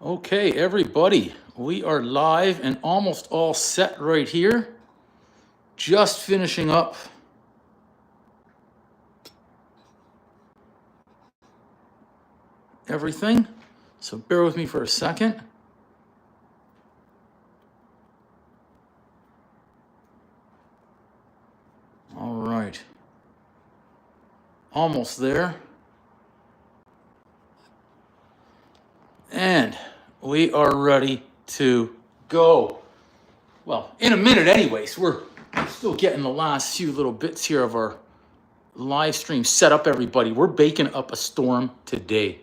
Okay, everybody, we are live and almost all set right here. Just finishing up everything. So bear with me for a second. All right. Almost there. And we are ready to go. Well, in a minute anyways. We're still getting the last few little bits here of our live stream set up, everybody. We're baking up a storm today.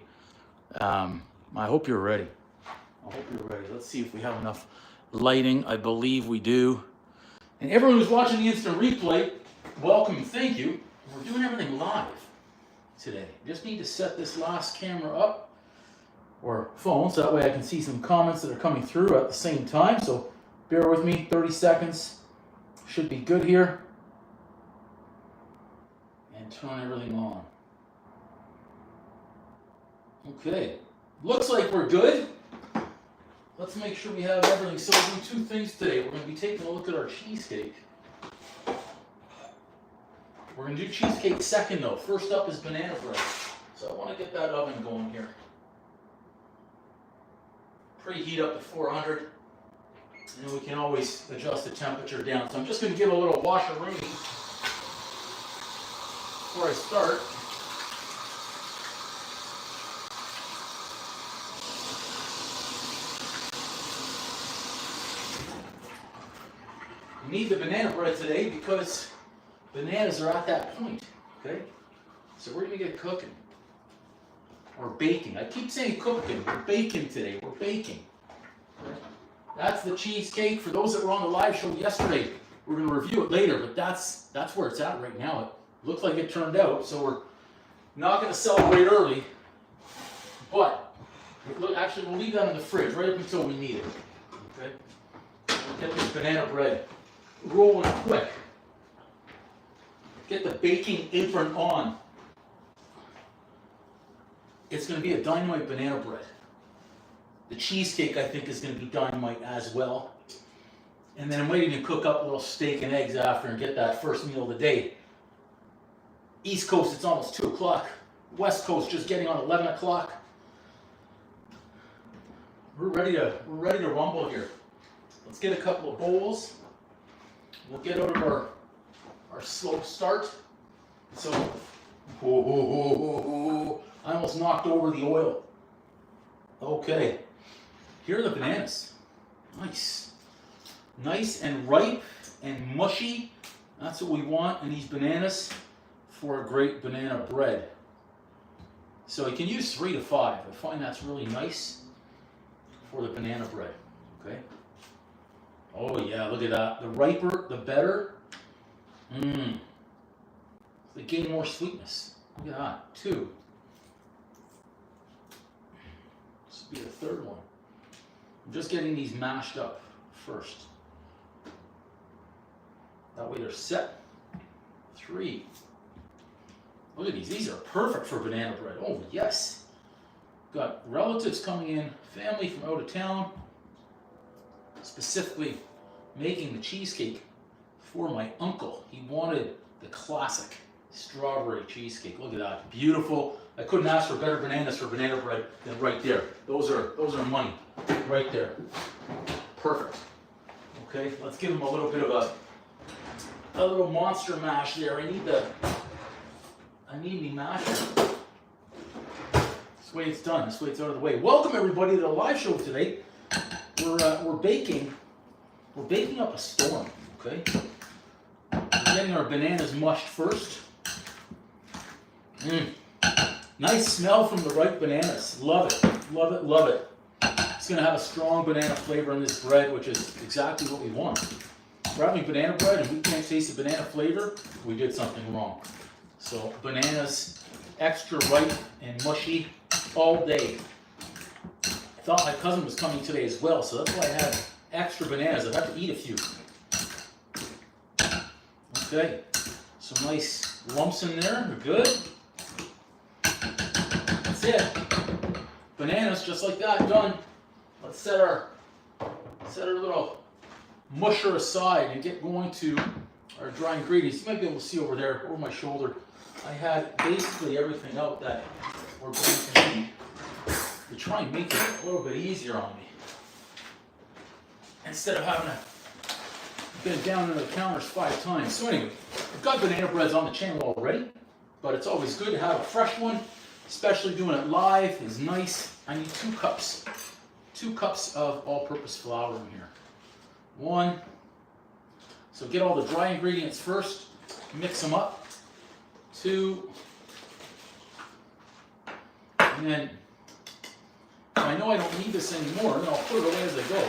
I hope you're ready. I hope you're ready. Let's see if we have enough lighting. I believe we do. And everyone who's watching the instant replay, welcome, thank you. We're doing everything live today. Just need to set this last camera up, or phone, so that way I can see some comments that are coming through at the same time. So bear with me, 30 seconds. Should be good here. And turn everything on. Okay, looks like we're good. Let's make sure we have everything. So we're doing two things today. We're going to be taking a look at our cheesecake. We're going to do cheesecake second though. First up is banana bread. So I want to get that oven going here. Preheat up to 400. And we can always adjust the temperature down. So I'm just going to give a little washeroonie before I start. We need the banana bread today because bananas are at that point, okay? So we're gonna get cooking, or baking. I keep saying cooking, we're baking today, we're baking. Okay? That's the cheesecake. For those that were on the live show yesterday, we're gonna review it later, but that's where it's at right now. It looks like it turned out, so we're not gonna celebrate early, but actually we'll leave that in the fridge right up until we need it, okay? We'll get this banana bread rolling quick. Get the baking apron on. It's going to be a dynamite banana bread. The cheesecake, I think, is going to be dynamite as well. And then I might even cook up a little steak and eggs after and get that first meal of the day. East Coast, it's almost 2 o'clock. West Coast, just getting on 11 o'clock. We're ready to rumble here. Let's get a couple of bowls. We'll get out of our slow start. So, I almost knocked over the oil. Okay, here are the bananas. Nice. Nice and ripe and mushy. That's what we want in these bananas for a great banana bread. So you can use 3 to 5. I find that's really nice for the banana bread. Okay. Oh yeah, look at that. The riper, the better. They gain more sweetness. Look at that. 2. This will be the third one. I'm just getting these mashed up first. That way they're set. 3. Look at these. These are perfect for banana bread. Oh yes. Got relatives coming in, family from out of town. Specifically making the cheesecake for my uncle. He wanted the classic strawberry cheesecake. Look at that, beautiful. I couldn't ask for better bananas for banana bread than right there. Those are money, right there. Perfect. Okay, let's give him a little bit of a little monster mash there. I need me masher. This way it's done. This way it's out of the way. Welcome everybody to the live show today. We're baking up a storm, okay? We're getting our bananas mushed first. Nice smell from the ripe bananas. Love it, love it, love it. It's gonna have a strong banana flavor in this bread, which is exactly what we want. If we're having banana bread and we can't taste the banana flavor, we did something wrong. So bananas, extra ripe and mushy all day. I thought my cousin was coming today as well, so that's why I had extra bananas. I've had to eat a few. Okay, some nice lumps in there. They're good. That's it. Bananas, just like that, done. Let's set our little musher aside and get going to our dry ingredients. You might be able to see over there, over my shoulder. I had basically everything out that we're going to need to try and make it a little bit easier on me. Instead of having to bend down into the counters 5 times. So anyway, I've got banana breads on the channel already, but it's always good to have a fresh one, especially doing it live is nice. I need 2 cups. 2 cups of all-purpose flour in here. 1. So get all the dry ingredients first, mix them up. 2. And then, if I know I don't need this anymore, then I'll put it away as I go.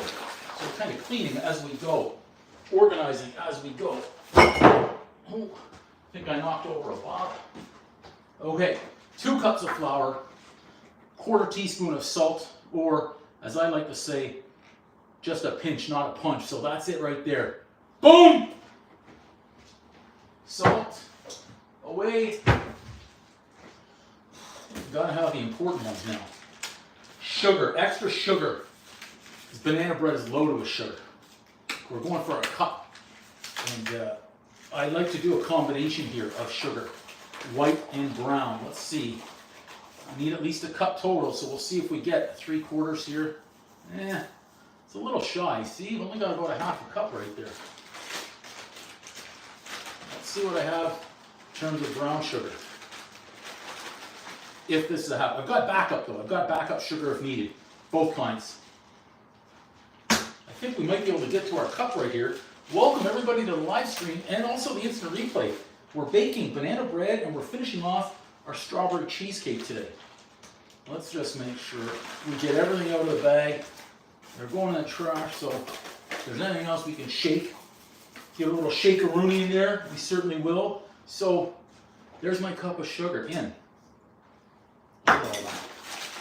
So we're kind of cleaning as we go, organizing as we go. Oh, I think I knocked over a bottle. Okay, 2 cups of flour, 1/4 teaspoon of salt, or as I like to say, just a pinch, not a punch. So that's it right there. Boom! Salt away. Gotta have the important ones now. Sugar, extra sugar. This banana bread is loaded with sugar. We're going for a cup. And I like to do a combination here of sugar, white and brown. Let's see. I need at least a cup total, so we'll see if we get 3/4 here. It's a little shy. See, I've only got about a 1/2 cup right there. Let's see what I have in terms of brown sugar. If this is a 1/2. I've got backup though. I've got backup sugar if needed. Both kinds. I think we might be able to get to our cup right here. Welcome everybody to the live stream and also the instant replay. We're baking banana bread and we're finishing off our strawberry cheesecake today. Let's just make sure we get everything out of the bag. They're going in the trash, so if there's anything else we can shake, give a little shake-a-rooney in there, we certainly will. So there's my cup of sugar in. Look at all that.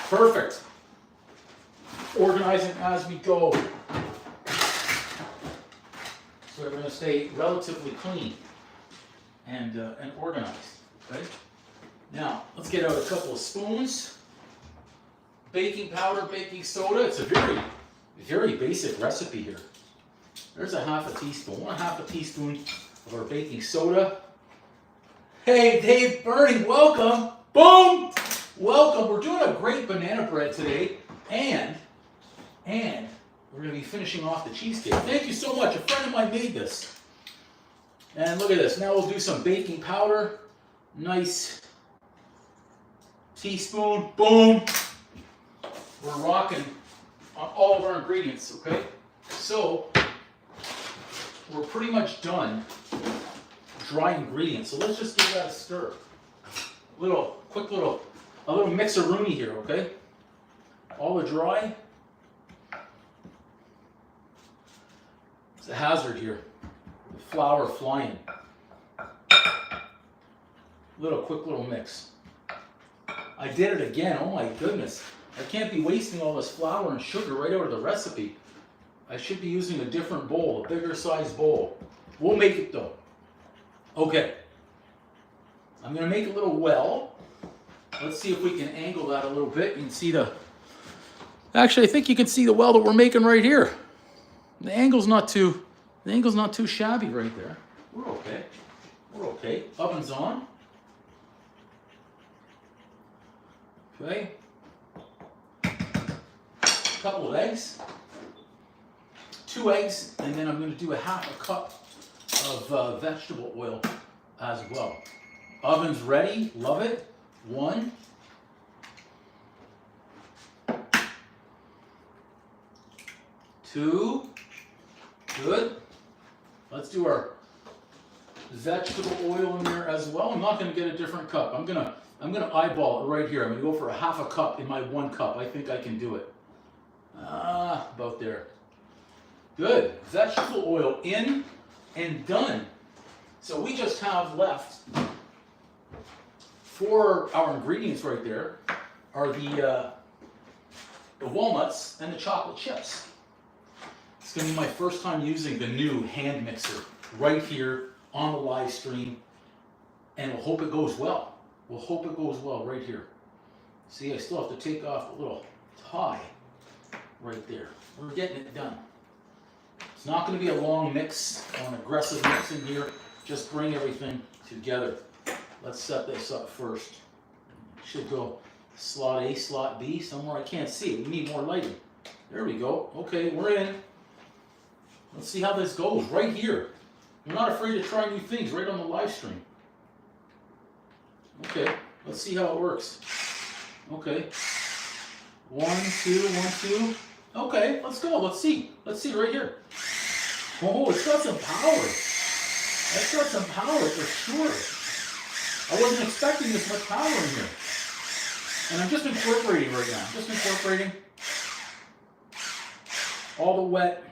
Perfect. Organizing as we go. So we're going to stay relatively clean and organized. Okay? Now, let's get out a couple of spoons. Baking powder, baking soda. It's a very, very basic recipe here. There's a 1/2 teaspoon. 1/2 teaspoon of our baking soda. Hey, Dave Bernie, welcome. Boom! Welcome. We're doing a great banana bread today, and we're going to be finishing off the cheesecake. Thank you so much. A friend of mine made this. And look at this. Now we'll do some baking powder. Nice teaspoon. Boom. We're rocking on all of our ingredients, okay? So we're pretty much done dry ingredients. So let's just give that a stir. A little mix-a-rooney here, okay? All the dry. It's a hazard here. The flour flying. Quick little mix. I did it again. Oh my goodness. I can't be wasting all this flour and sugar right out of the recipe. I should be using a different bowl, a bigger size bowl. We'll make it though. Okay. I'm going to make a little well. Let's see if we can angle that a little bit. You can see actually, I think you can see the well that we're making right here. The angle's not too shabby right there. We're okay. We're okay. Oven's on. Okay. A couple of eggs. 2 eggs, and then I'm going to do a 1/2 cup of vegetable oil as well. Oven's ready. Love it. 1. 2. Good. Let's do our vegetable oil in there as well. I'm not going to get a different cup. I'm gonna eyeball it right here. I'm going to go for a 1/2 cup in my 1 cup. I think I can do it. About there. Good. Vegetable oil in and done. So we just have left for our ingredients right there are the walnuts and the chocolate chips. It's going to be my first time using the new hand mixer right here on the live stream, and we'll hope it goes well. We'll hope it goes well right here. See, I still have to take off the little tie right there. We're getting it done. It's not going to be a long mix or an aggressive mix in here. Just bring everything together. Let's set this up first. Should go slot A, slot B, somewhere I can't see it. We need more lighting. There we go. Okay, we're in. Let's see how this goes right here. We're not afraid to try new things right on the live stream. Okay, let's see how it works. Okay. 1, 2, 1, 2. Okay, let's go. Let's see. Let's see right here. Oh, it's got some power. That's got some power for sure. I wasn't expecting this much power in here. And I'm just incorporating right now. Just incorporating all the wet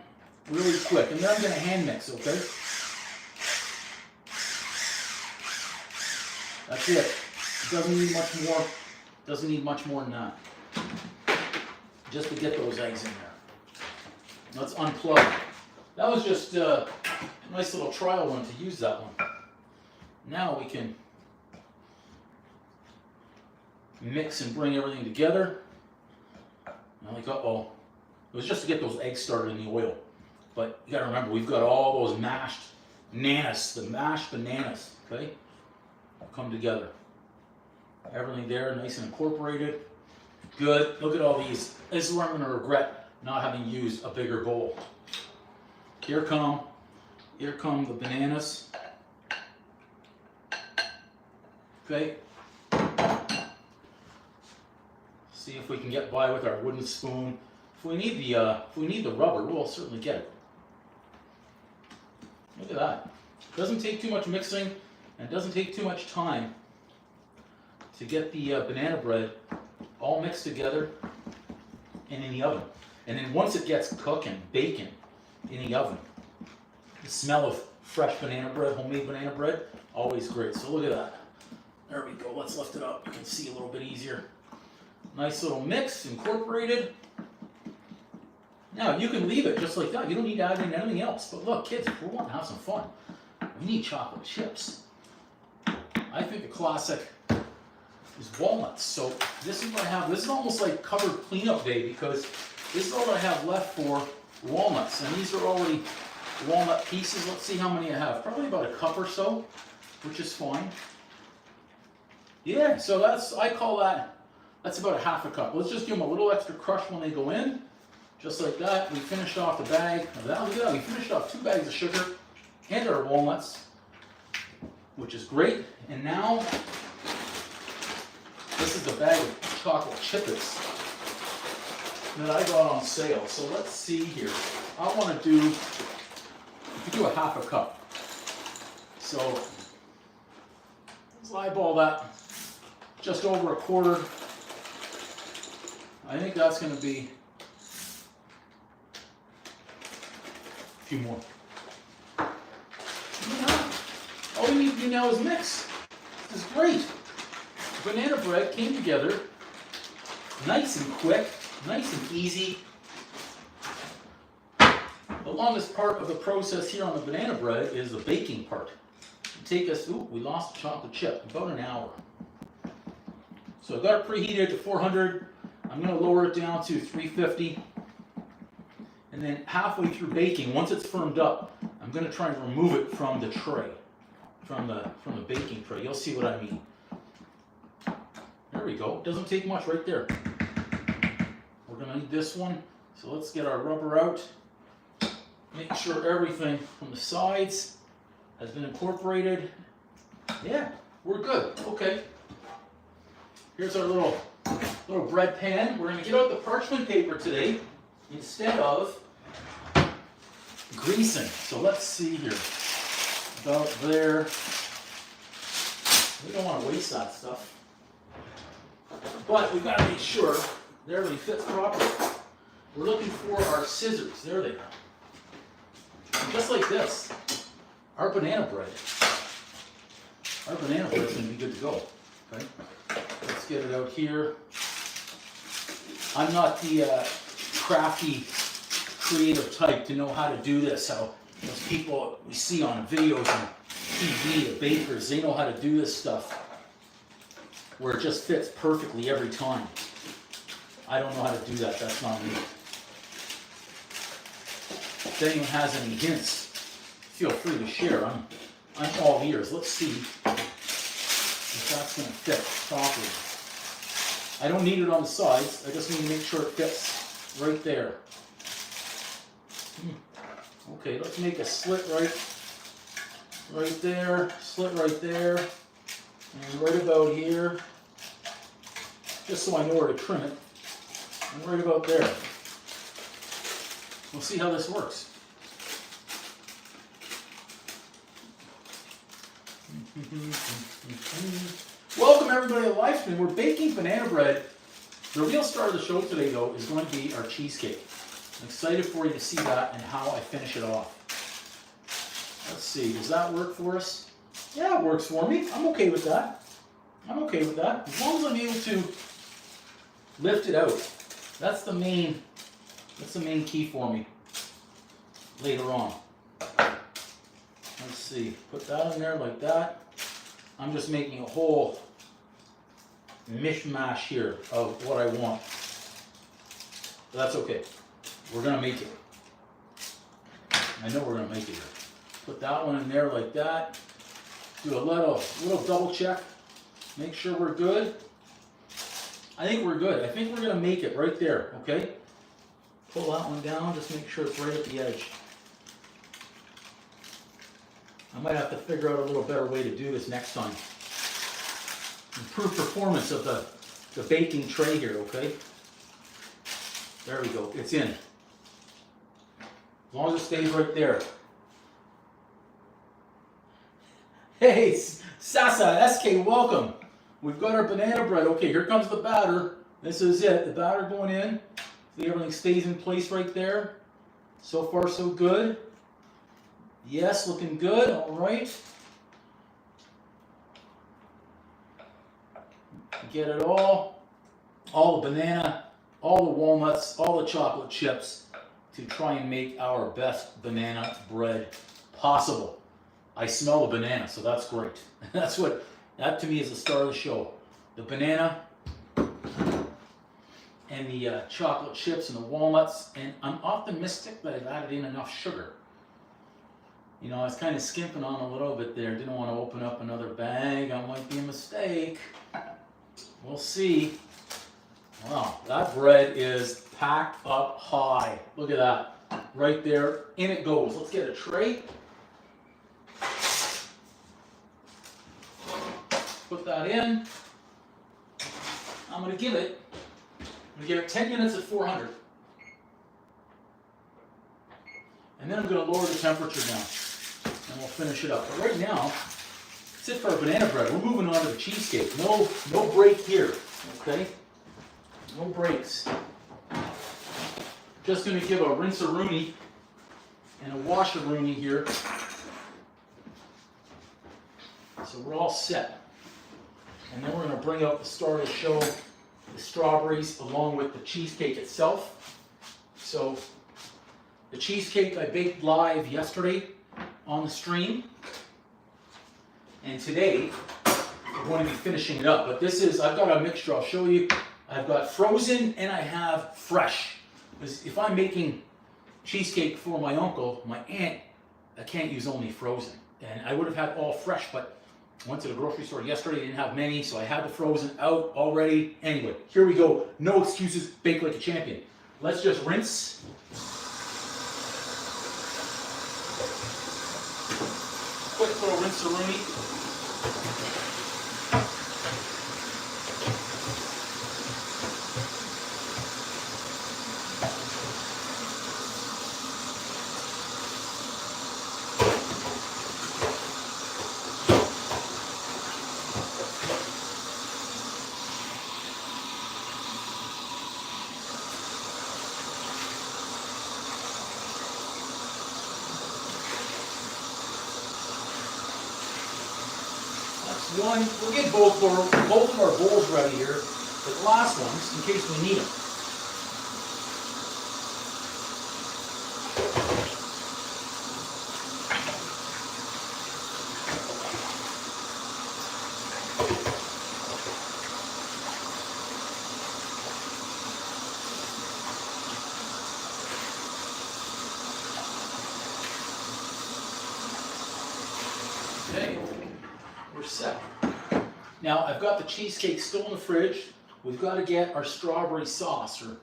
really quick. And then I'm going to hand mix, okay? That's it. It doesn't need much more. Doesn't need much more than that. Just to get those eggs in there. Let's unplug. That was just a nice little trial one to use that one. Now we can mix and bring everything together. Like, uh-oh. It was just to get those eggs started in the oil. But you gotta remember, we've got all those mashed bananas, the mashed bananas, okay? Come together. Everything there, nice and incorporated. Good. Look at all these. This is where I'm gonna regret not having used a bigger bowl. Here come the bananas. Okay. See if we can get by with our wooden spoon. If we need the rubber, we'll certainly get it. Look at that. Doesn't take too much mixing, and it doesn't take too much time to get the banana bread all mixed together and in the oven. And then once it gets cooking, baking in the oven, the smell of fresh banana bread, homemade banana bread, always great. So look at that. There we go. Let's lift it up. You can see a little bit easier. Nice little mix, incorporated. Now, you can leave it just like that. You don't need to add in anything else. But look, kids, if we want to have some fun, we need chocolate chips. I think a classic is walnuts. So this is what I have. This is almost like covered cleanup day because this is all I have left for walnuts. And these are already walnut pieces. Let's see how many I have. Probably about a cup or so, which is fine. Yeah, so I call that's about a half a cup. Let's just give them a little extra crush when they go in. Just like that, we finished off the bag. Look at that, we finished off 2 bags of sugar and our walnuts, which is great. And now, this is the bag of chocolate chips that I got on sale. So let's see here. I want to do, you do a half a cup. So let's eyeball that just over a quarter. I think that's going to be a few more. Yeah. All we need to do now is mix. This is great. Banana bread came together nice and quick, nice and easy. The longest part of the process here on the banana bread is the baking part. Take us, we lost the chocolate chip, about an hour. So I've got it preheated to 400. I'm going to lower it down to 350. And then halfway through baking, once it's firmed up, I'm going to try and remove it from the tray, from the baking tray. You'll see what I mean. There we go. Doesn't take much right there. We're going to need this one. So let's get our rubber out. Make sure everything from the sides has been incorporated. Yeah, we're good. Okay. Here's our little bread pan. We're going to get out the parchment paper today instead of greasing. So let's see here. About there. We don't want to waste that stuff. But we've got to make sure that everything fits properly. We're looking for our scissors. There they are. And just like this, our banana bread is going to be good to go. Okay? Let's get it out here. I'm not the crafty, creative type to know how to do this. How those people we see on videos on TV, the bakers, they know how to do this stuff. where it just fits perfectly every time. I don't know how to do that, that's not me. If anyone has any hints, feel free to share. I'm all ears. Let's see if that's going to fit properly. I don't need it on the sides. I just need to make sure it fits right there. Okay, let's make a slit right there, slit right there, and right about here, just so I know where to trim it, and right about there. We'll see how this works. Welcome everybody to the live stream. We're baking banana bread. The real star of the show today, though, is going to be our cheesecake. I'm excited for you to see that and how I finish it off. Let's see, does that work for us? Yeah, it works for me. I'm okay with that. I'm okay with that. As long as I'm able to lift it out. That's the main key for me later on. Let's see, put that in there like that. I'm just making a whole mishmash here of what I want. But that's okay. We're gonna make it. I know we're gonna make it here. Put that one in there like that. Do a little double check. Make sure we're good. I think we're good. I think we're gonna make it right there, okay? Pull that one down, just make sure it's right at the edge. I might have to figure out a little better way to do this next time. Improve performance of the baking tray here, okay? There we go, it's in. As long as it stays right there. Hey, Sasa, SK, welcome. We've got our banana bread. Okay, here comes the batter. This is it, the batter going in. See, everything stays in place right there. So far, so good. Yes, looking good, all right. Get it all the banana, all the walnuts, all the chocolate chips to try and make our best banana bread possible. I smell the banana, so that's great. That to me is the star of the show. The banana and the chocolate chips and the walnuts, and I'm optimistic that I've added in enough sugar. You know, I was kind of skimping on a little bit there. Didn't want to open up another bag. That might be a mistake. We'll see. Wow, that bread is packed up high. Look at that. Right there. In it goes. Let's get a tray. Put that in. I'm going to give it 10 minutes at 400. And then I'm going to lower the temperature down. And we'll finish it up. But right now, that's it for our banana bread. We're moving on to the cheesecake. No break here, okay? No breaks. Just going to give a rinse-a-rooney and a wash-a-rooney here. So we're all set. And then we're going to bring out the star of the show, the strawberries, along with the cheesecake itself. So the cheesecake I baked live yesterday on the stream. And today, we're going to be finishing it up. But this is, I've got a mixture, I'll show you. I've got frozen and I have fresh. Because if I'm making cheesecake for my uncle, my aunt, I can't use only frozen. And I would have had all fresh, but I went to the grocery store yesterday, didn't have many, so I had the frozen out already. Anyway, here we go. No excuses, bake like a champion. Let's just rinse. Quick little rinse-a-rooney. One, we'll get both of our bowls ready here, the glass ones, in case we need them. Okay, we're set. Now I've got the cheesecake still in the fridge. We've got to get our strawberry sauce, or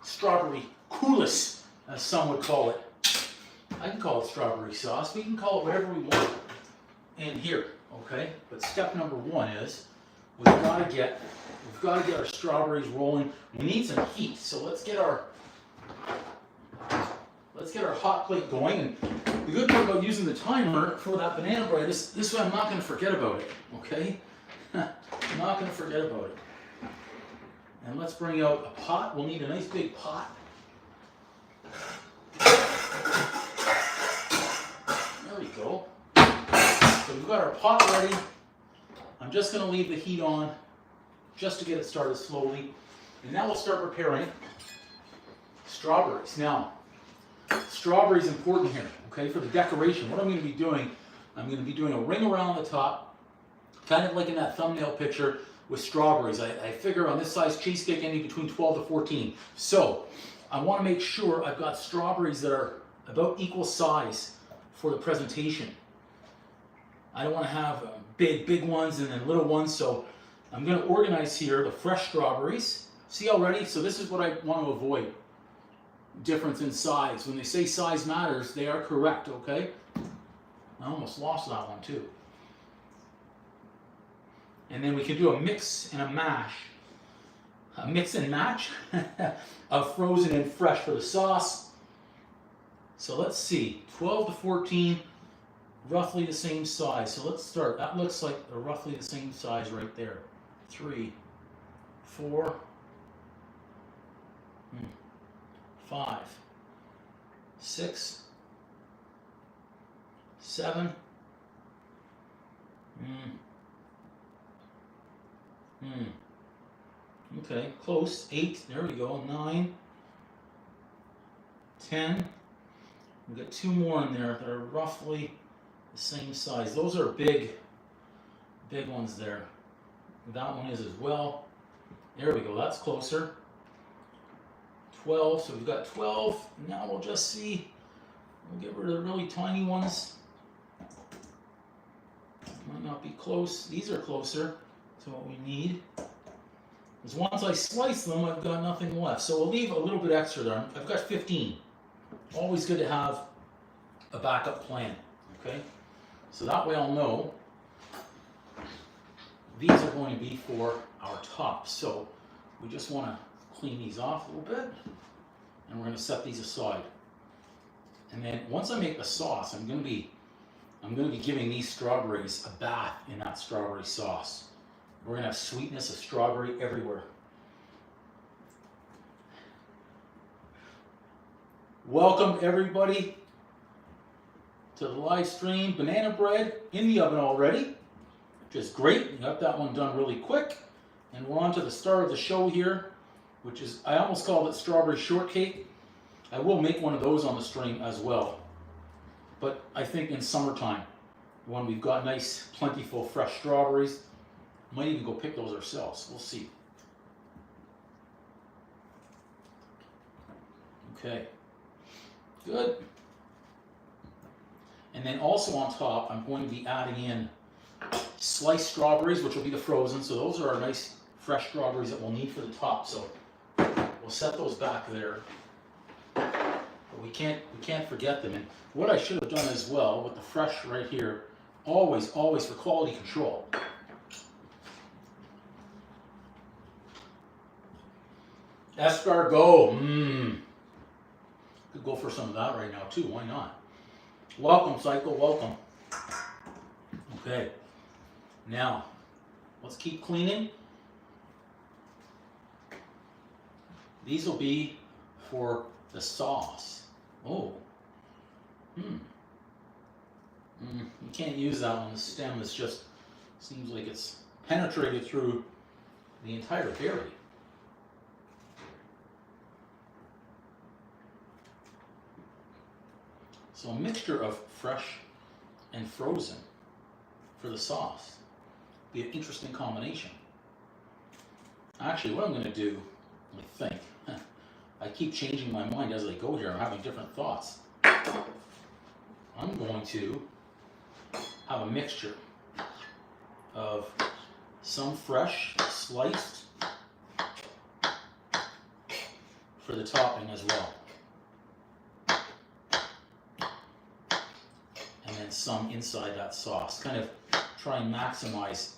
strawberry coulis, as some would call it. I can call it strawberry sauce. We can call it whatever we want in here, okay? But step number one is we've got to get our strawberries rolling. We need some heat, so let's get our hot plate going. And the good part about using the timer for that banana bread is this way I'm not going to forget about it, okay? I'm not going to forget about it. And let's bring out a pot. We'll need a nice big pot. There we go. So we've got our pot ready. I'm just going to leave the heat on just to get it started slowly. And now we'll start preparing strawberries. Now, strawberries important here, okay, for the decoration. What I'm going to be doing, I'm going to be doing a ring around the top, kind of like in that thumbnail picture with strawberries. I figure on this size cheesecake any between 12 to 14. So I want to make sure I've got strawberries that are about equal size for the presentation. I don't want to have big ones and then little ones, so I'm going to organize here the fresh strawberries. See already? So this is what I want to avoid. Difference in size. When they say size matters, they are correct, okay? I almost lost that one too. And then we can do a mix and a mash. A mix and match of frozen and fresh for the sauce. So let's see, 12 to 14, roughly the same size. So let's start. That looks like they're roughly the same size right there. 3, 4, 5, 6, 7, okay, close. 8, there we go. 9, 10. We've got 2 more in there that are roughly the same size. Those are big ones there. That one is as well. There we go, that's closer. 12, so we've got 12. Now we'll just see. We'll get rid of the really tiny ones. Might not be close. These are closer to what we need. Because once I slice them, I've got nothing left. So we'll leave a little bit extra there. I've got 15. Always good to have a backup plan, okay? So that way I'll know these are going to be for our tops. So we just want to clean these off a little bit, and we're going to set these aside. And then once I make the sauce, I'm going to be giving these strawberries a bath in that strawberry sauce. We're going to have sweetness of strawberry everywhere. Welcome everybody to the live stream. Banana bread in the oven already, which is great. We got that one done really quick. And we're on to the star of the show here, which is, I almost called it strawberry shortcake. I will make one of those on the stream as well. But I think in summertime, when we've got nice, plentiful, fresh strawberries, might even go pick those ourselves. We'll see. Okay. Good. And then also on top, I'm going to be adding in sliced strawberries, which will be the frozen. So those are our nice, fresh strawberries that we'll need for the top. So we'll set those back there. But we can't forget them. And what I should have done as well with the fresh right here, always for quality control. Escargot, could go for some of that right now too, why not? Welcome, Cycle, welcome. Okay, now, let's keep cleaning. These will be for the sauce. Oh, you can't use that one. The stem is just, seems like it's penetrated through the entire berry. So a mixture of fresh and frozen for the sauce. Be an interesting combination. Actually, what I'm going to do, I think, I keep changing my mind as I go here. I'm having different thoughts. I'm going to have a mixture of some fresh sliced for the topping as well. And then some inside that sauce. Kind of try and maximize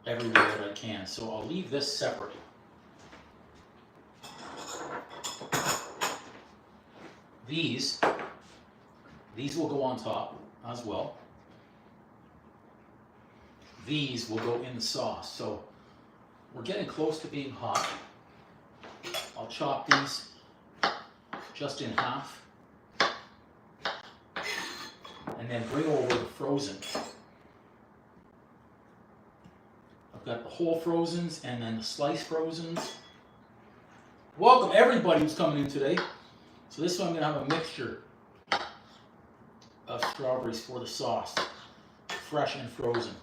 everywhere that I can. So I'll leave this separate. These will go on top as well. These will go in the sauce. So we're getting close to being hot. I'll chop these just in half. And then bring over the frozen. I've got the whole frozens and then the sliced frozens. Welcome everybody who's coming in today. So this one I'm going to have a mixture of strawberries for the sauce, fresh and frozen.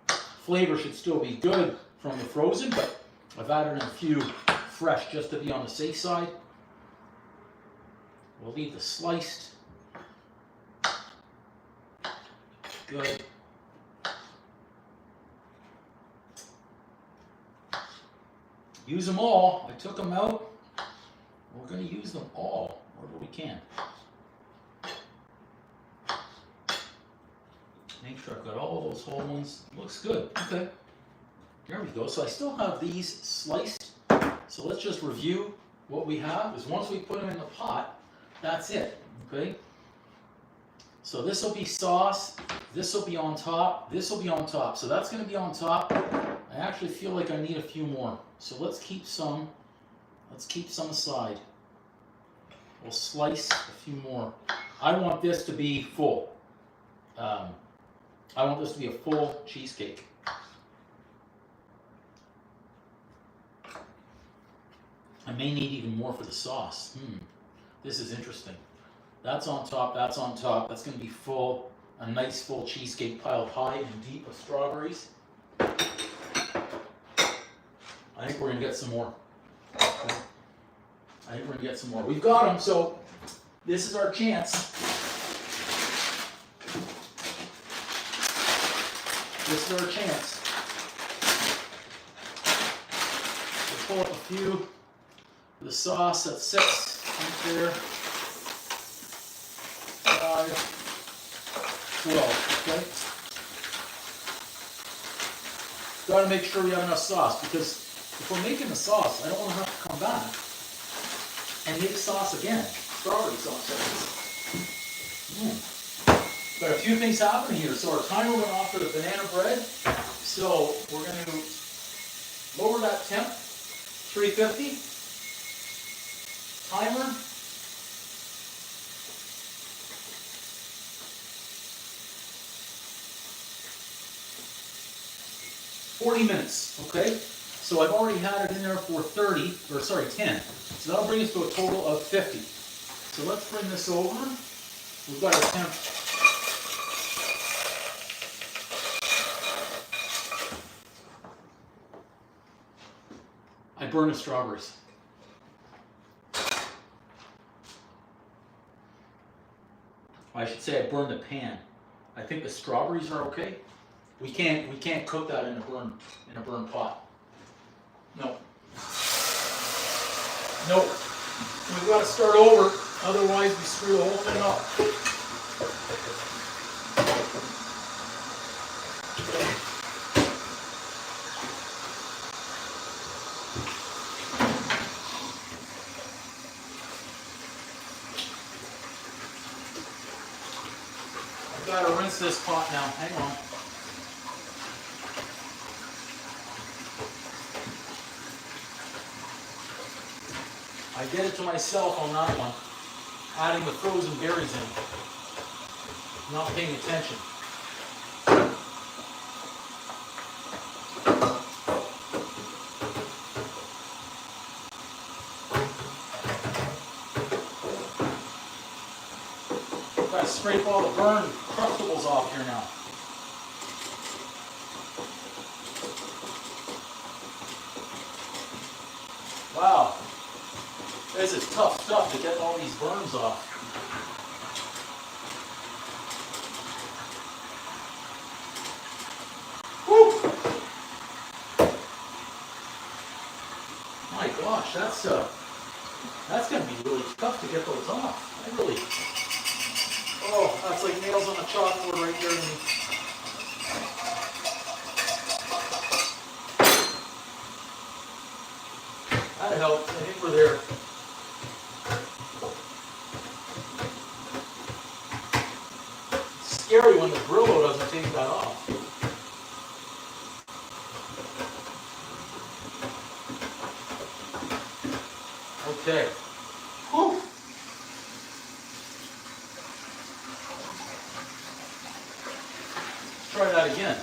Flavor should still be good from the frozen, but I've added in a few fresh just to be on the safe side. We'll leave the sliced. Good. Use them all. I took them out. We're going to use them all wherever we can. Make sure I've got all those whole ones. Looks good. Okay. There we go. So I still have these sliced. So let's just review what we have. Is once we put them in the pot, that's it. Okay. So this will be sauce. This will be on top. This will be on top. So that's going to be on top. I actually feel like I need a few more. So let's keep some. Let's keep some aside. We'll slice a few more. I want this to be full. I want this to be a full cheesecake. I may need even more for the sauce. This is interesting. That's on top, that's on top. That's going to be full, a nice full cheesecake piled high and deep with strawberries. I think we're going to get some more. Okay. I think we're going to get some more. We've got them, so this is our chance. This is our chance. We'll pull up a few. The sauce, that's 6 right there. 5, 12, okay? Got to make sure we have enough sauce, because if we're making the sauce, I don't want to have to come back and make sauce again. Strawberry sauce. Got a few things happening here. So our timer went off for the banana bread. So we're going to lower that temp, 350. Timer. $40, okay? So I've already had it in there for 10. So that'll bring us to a total of 50. So let's bring this over. We've got our temp. I burned the strawberries. I should say I burned the pan. I think the strawberries are okay. We can't cook that in a burn pot. No. Nope. We've got to start over, otherwise we screw the whole thing up. I've got to rinse this pot now. Hang on. I did it to myself on that one, adding the frozen berries in, not paying attention. Got to scrape all the burned crustables off here now. Wow. This is tough stuff to get all these burns off. that's gonna be really tough to get those off. Oh, that's like nails on a chalkboard right there. That helps. I think we're there. It's scary when the Brillo doesn't take that off. Okay. Whew. Let's try that again.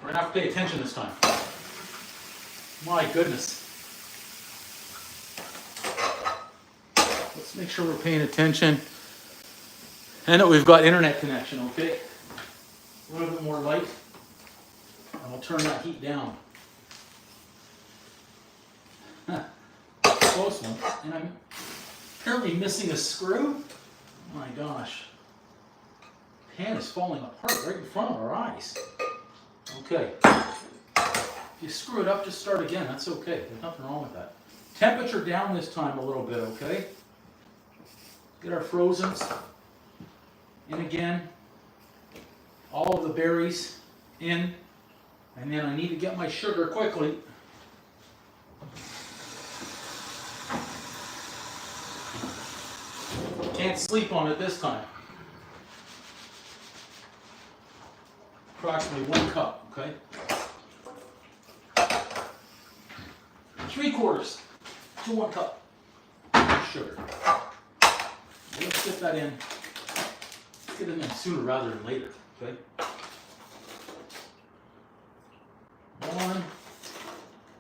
We're gonna have to pay attention this time. My goodness. Let's make sure we're paying attention. And that we've got internet connection, okay? A little bit more light. And we'll turn that heat down. Close one. And I'm apparently missing a screw. Oh my gosh. Pan is falling apart right in front of our eyes. Okay. If you screw it up, just start again. That's okay. There's nothing wrong with that. Temperature down this time a little bit, okay? Get our frozens in again. All of the berries in. And then I need to get my sugar quickly. Can't sleep on it this time. Approximately 1 cup, okay? 3/4 to 1 cup of sugar. Let's get that in. Let's get it in sooner rather than later, okay? 1.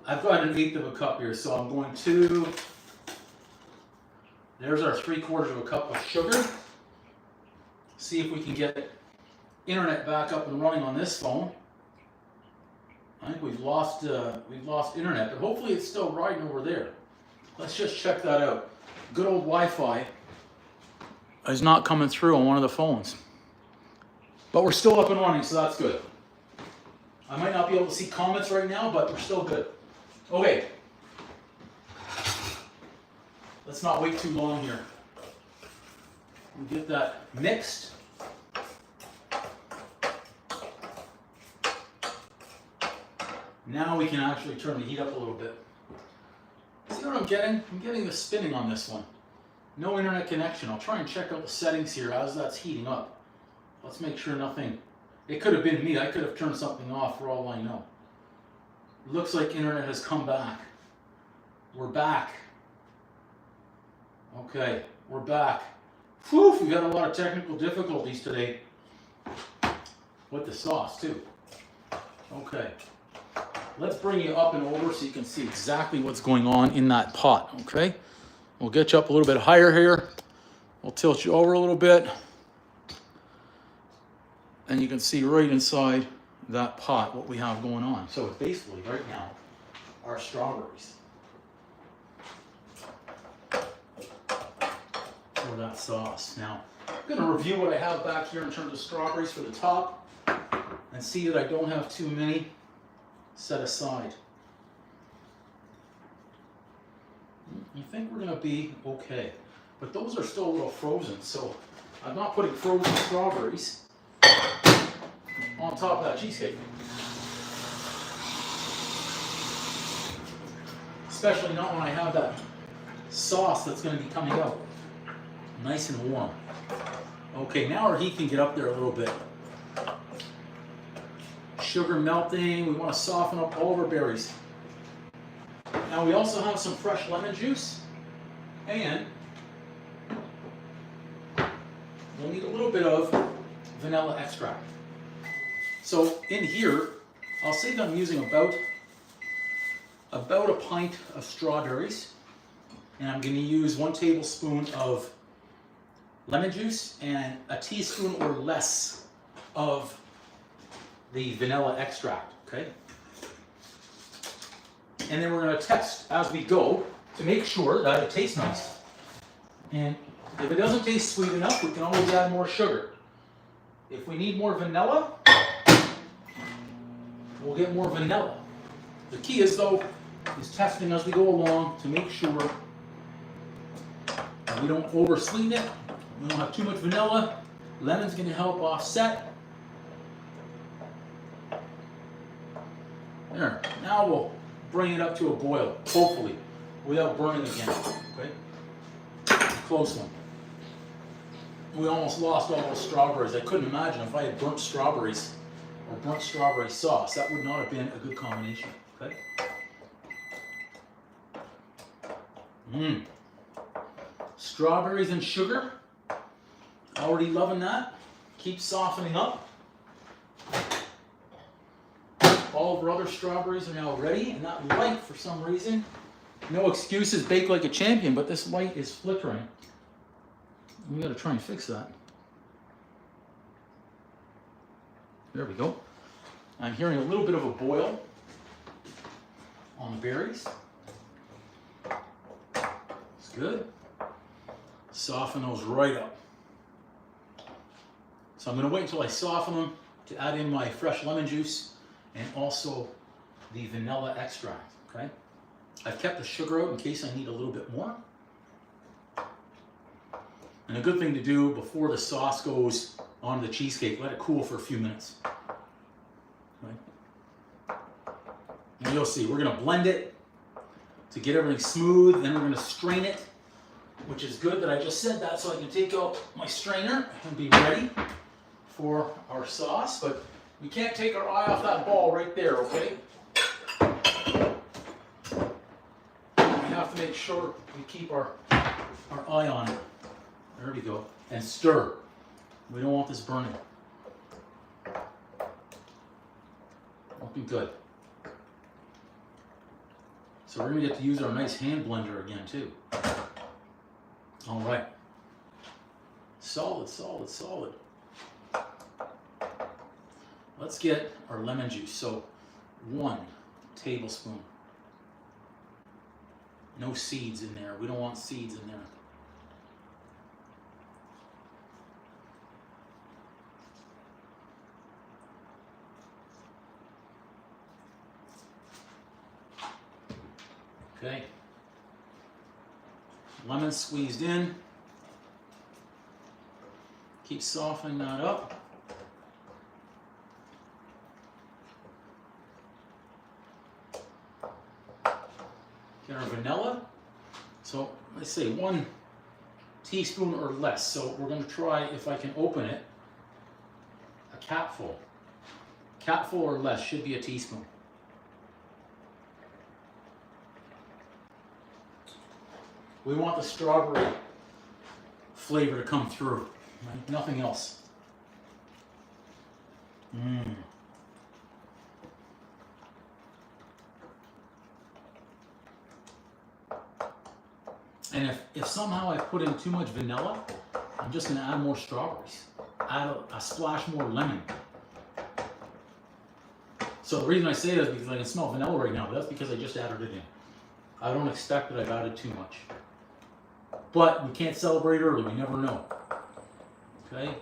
I've got an 1/8 of a cup here, so I'm going to. There's our 3/4 of a cup of sugar. See if we can get internet back up and running on this phone. I think we've lost internet, but hopefully it's still riding over there. Let's just check that out. Good old Wi-Fi is not coming through on one of the phones, but we're still up and running, so that's good. I might not be able to see comments right now, but we're still good. Okay. Let's not wait too long here. We'll get that mixed. Now we can actually turn the heat up a little bit. See what I'm getting? I'm getting the spinning on this one. No internet connection. I'll try and check out the settings here as that's heating up. Let's make sure nothing. It could have been me. I could have turned something off for all I know. It looks like internet has come back. We're back. Okay, we're back. Whew, we've had a lot of technical difficulties today. With the sauce too. Okay. Let's bring you up and over so you can see exactly what's going on in that pot, okay? We'll get you up a little bit higher here. We'll tilt you over a little bit. And you can see right inside that pot what we have going on. So it's basically right now our strawberries. For that sauce. Now, I'm going to review what I have back here in terms of strawberries for the top and see that I don't have too many set aside. I think we're going to be okay. But those are still a little frozen, so I'm not putting frozen strawberries on top of that cheesecake. Especially not when I have that sauce that's going to be coming out. Nice and warm. Okay, now our heat can get up there a little bit. Sugar melting. We want to soften up all of our berries. Now we also have some fresh lemon juice. And we'll need a little bit of vanilla extract. So in here, I'll say that I'm using about a pint of strawberries. And I'm going to use 1 tablespoon of lemon juice and a teaspoon or less of the vanilla extract, okay? And then we're going to test as we go to make sure that it tastes nice. And if it doesn't taste sweet enough, we can always add more sugar. If we need more vanilla, we'll get more vanilla. The key is though, is testing as we go along to make sure that we don't over sweeten it. We don't have too much vanilla. Lemon's gonna help offset. There, now we'll bring it up to a boil, hopefully, without burning again, okay? Close one. We almost lost all those strawberries. I couldn't imagine if I had burnt strawberries or burnt strawberry sauce. That would not have been a good combination, okay? Strawberries and sugar. Already loving that. Keep softening up. All of our other strawberries are now ready, and that light, for some reason, no excuses, bake like a champion, but this light is flickering. We gotta try and fix that. There we go. I'm hearing a little bit of a boil on the berries. It's good. Soften those right up. So I'm gonna wait until I soften them to add in my fresh lemon juice and also the vanilla extract, okay? I've kept the sugar out in case I need a little bit more. And a good thing to do before the sauce goes onto the cheesecake, let it cool for a few minutes. Right? And you'll see, we're gonna blend it to get everything smooth, then we're gonna strain it, which is good that I just said that so I can take out my strainer and be ready for our sauce. But we can't take our eye off that ball right there, okay? We have to make sure we keep our eye on it. There we go. And stir. We don't want this burning. Looking good. So we're gonna get to use our nice hand blender again too. All right. Solid, solid, solid. Let's get our lemon juice. So 1 tablespoon. No seeds in there. We don't want seeds in there. Okay. Lemon squeezed in. Keep softening that up. Get our vanilla. So let's say 1 teaspoon or less. So we're going to try, if I can open it, a capful. Capful or less should be a teaspoon. We want the strawberry flavor to come through, right? Nothing else. And if somehow I put in too much vanilla, I'm just going to add more strawberries. Add a splash more lemon. So the reason I say that is because I can smell vanilla right now, but that's because I just added it in. I don't expect that I've added too much. But we can't celebrate early, we never know. Okay?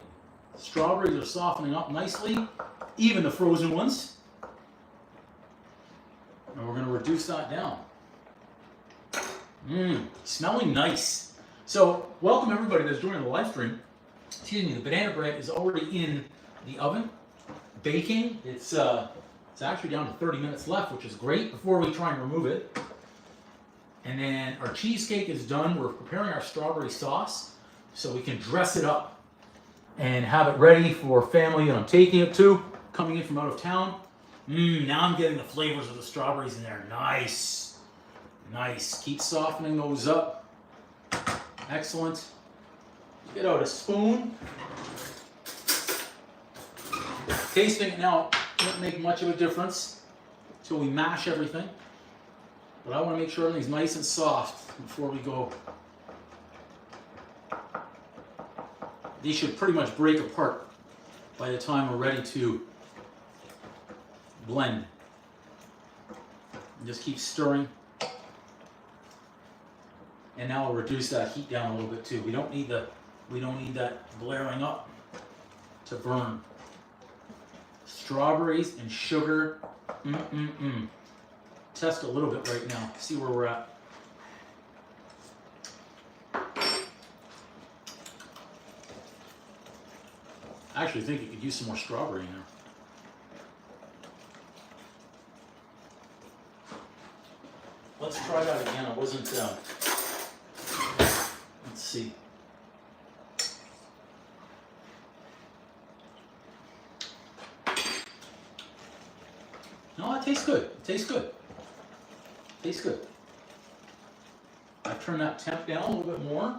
Strawberries are softening up nicely, even the frozen ones. And we're going to reduce that down. Smelling nice. So, welcome everybody that's joining the live stream. Excuse me, the banana bread is already in the oven, baking. It's actually down to 30 minutes left, which is great before we try and remove it. And then our cheesecake is done. We're preparing our strawberry sauce so we can dress it up and have it ready for family that I'm taking it to, coming in from out of town. Now I'm getting the flavors of the strawberries in there. Nice. Nice. Keep softening those up. Excellent. Get out a spoon. Tasting it now won't make much of a difference until we mash everything. But I want to make sure everything's nice and soft before we go. These should pretty much break apart by the time we're ready to blend. And just keep stirring. And now I'll reduce that heat down a little bit too. We don't need that blaring up to burn. Strawberries and sugar. test a little bit right now, see where we're at. I actually think you could use some more strawberry in there. Let's try that again. I wasn't, let's see. No, it tastes good. It tastes good. It tastes good. I turn that temp down a little bit more.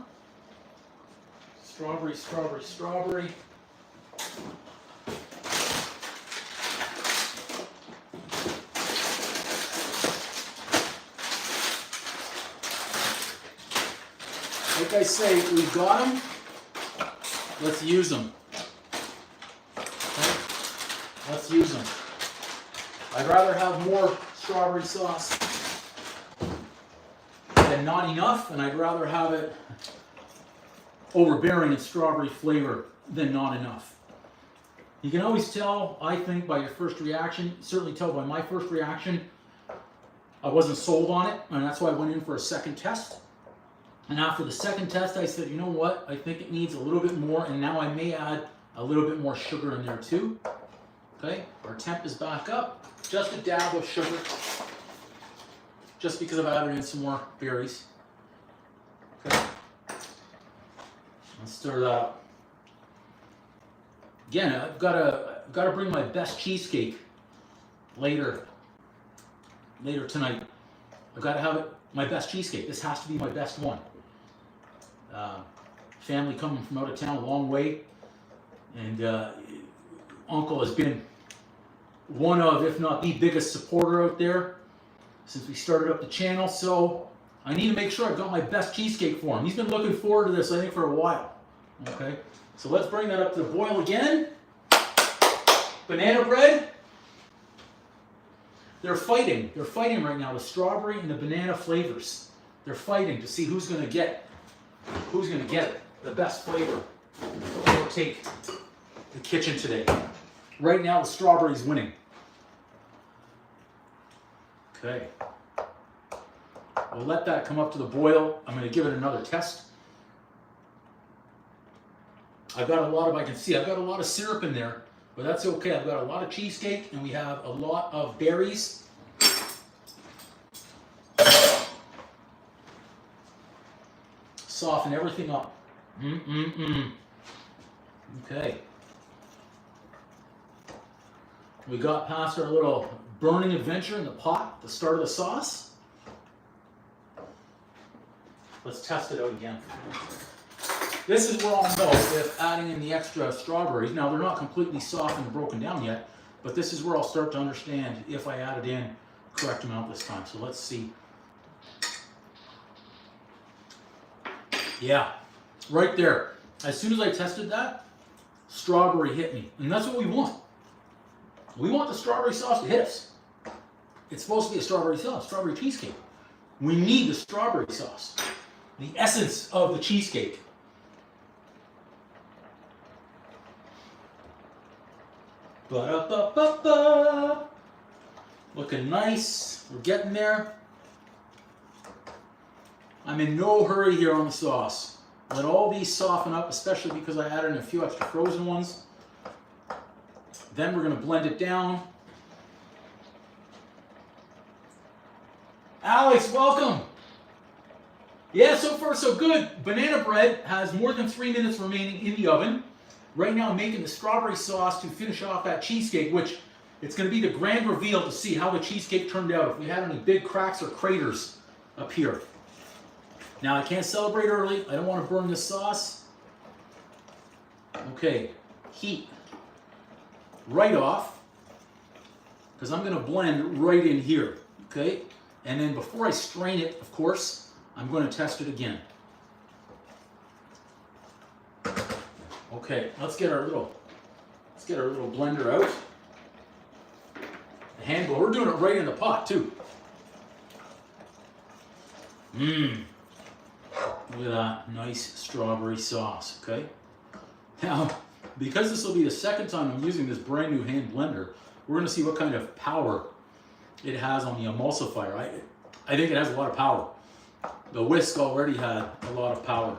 Strawberry, strawberry, strawberry. Like I say, we got them. Let's use them. Okay? Let's use them. I'd rather have more strawberry sauce than not enough, and I'd rather have it overbearing in strawberry flavor than not enough. You can always tell, I think, by your first reaction. Certainly tell by my first reaction, I wasn't sold on it, and that's why I went in for a second test. And after the second test, I said, you know what? I think it needs a little bit more, and now I may add a little bit more sugar in there too. Okay, our temp is back up. Just a dab of sugar, just because I've added in some more berries. Okay, let's stir that up. Again, I've got to bring my best cheesecake later tonight. I've got to have it my best cheesecake. This has to be my best one. Family coming from out of town a long way, and Uncle has been one of, if not the biggest supporter out there since we started up the channel, so I need to make sure I've got my best cheesecake for him. He's been looking forward to this, I think, for a while. Okay, so let's bring that up to the boil again. Banana bread. They're fighting right now, the strawberry and the banana flavors. They're fighting to see who's gonna get the best flavor. We'll take the kitchen today. Right now, the strawberry's winning. Okay. We'll let that come up to the boil. I'm going to give it another test. I've got a lot of, I can see, I've got a lot of syrup in there, but that's okay. I've got a lot of cheesecake, and we have a lot of berries. Soften everything up. Okay. We got past our little burning adventure in the pot, the start of the sauce. Let's test it out again. This is where I'll know if adding in the extra strawberries, now they're not completely soft and broken down yet, but this is where I'll start to understand if I added in the correct amount this time. So let's see. Yeah, right there. As soon as I tested that, strawberry hit me. And that's what we want. We want the strawberry sauce to hit us. It's supposed to be a strawberry sauce, strawberry cheesecake. We need the strawberry sauce, the essence of the cheesecake. Ba-da-ba-ba-ba. Looking nice. We're getting there. I'm in no hurry here on the sauce. Let all these soften up, especially because I added in a few extra frozen ones. Then we're going to blend it down. Alex, welcome. Yeah, so far so good. Banana bread has more than 3 minutes remaining in the oven. Right now I'm making the strawberry sauce to finish off that cheesecake, which it's going to be the grand reveal to see how the cheesecake turned out, if we had any big cracks or craters up here. Now I can't celebrate early. I don't want to burn this sauce. Okay, heat right off, because I'm going to blend right in here, okay? And then before I strain it, of course, I'm going to test it again. Okay, let's get our little blender out. The hand blower, we're doing it right in the pot too. Look at that nice strawberry sauce, okay? Now, because this will be the second time I'm using this brand new hand blender, we're going to see what kind of power it has on the emulsifier. I think it has a lot of power. The whisk already had a lot of power.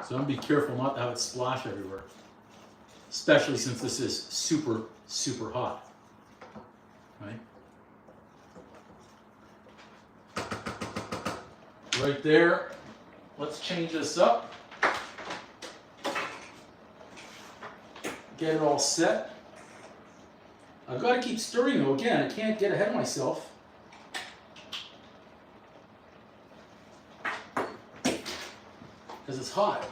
So I'm gonna be careful not to have it splash everywhere. Especially since this is super, super hot. Right? Right there. Let's change this up. Get it all set. I've got to keep stirring though. Again, I can't get ahead of myself. Because it's hot.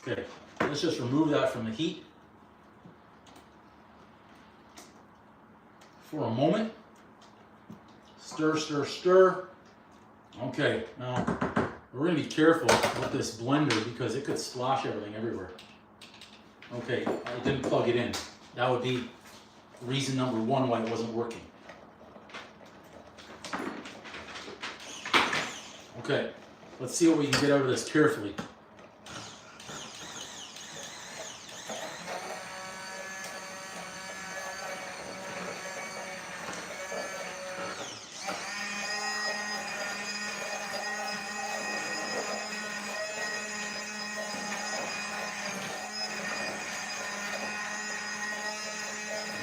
Okay, let's just remove that from the heat for a moment. Stir, stir, stir. Okay, now we're going to be careful with this blender because it could splash everything everywhere. Okay, I didn't plug it in. That would be reason number one why it wasn't working. Okay, let's see what we can get out of this carefully.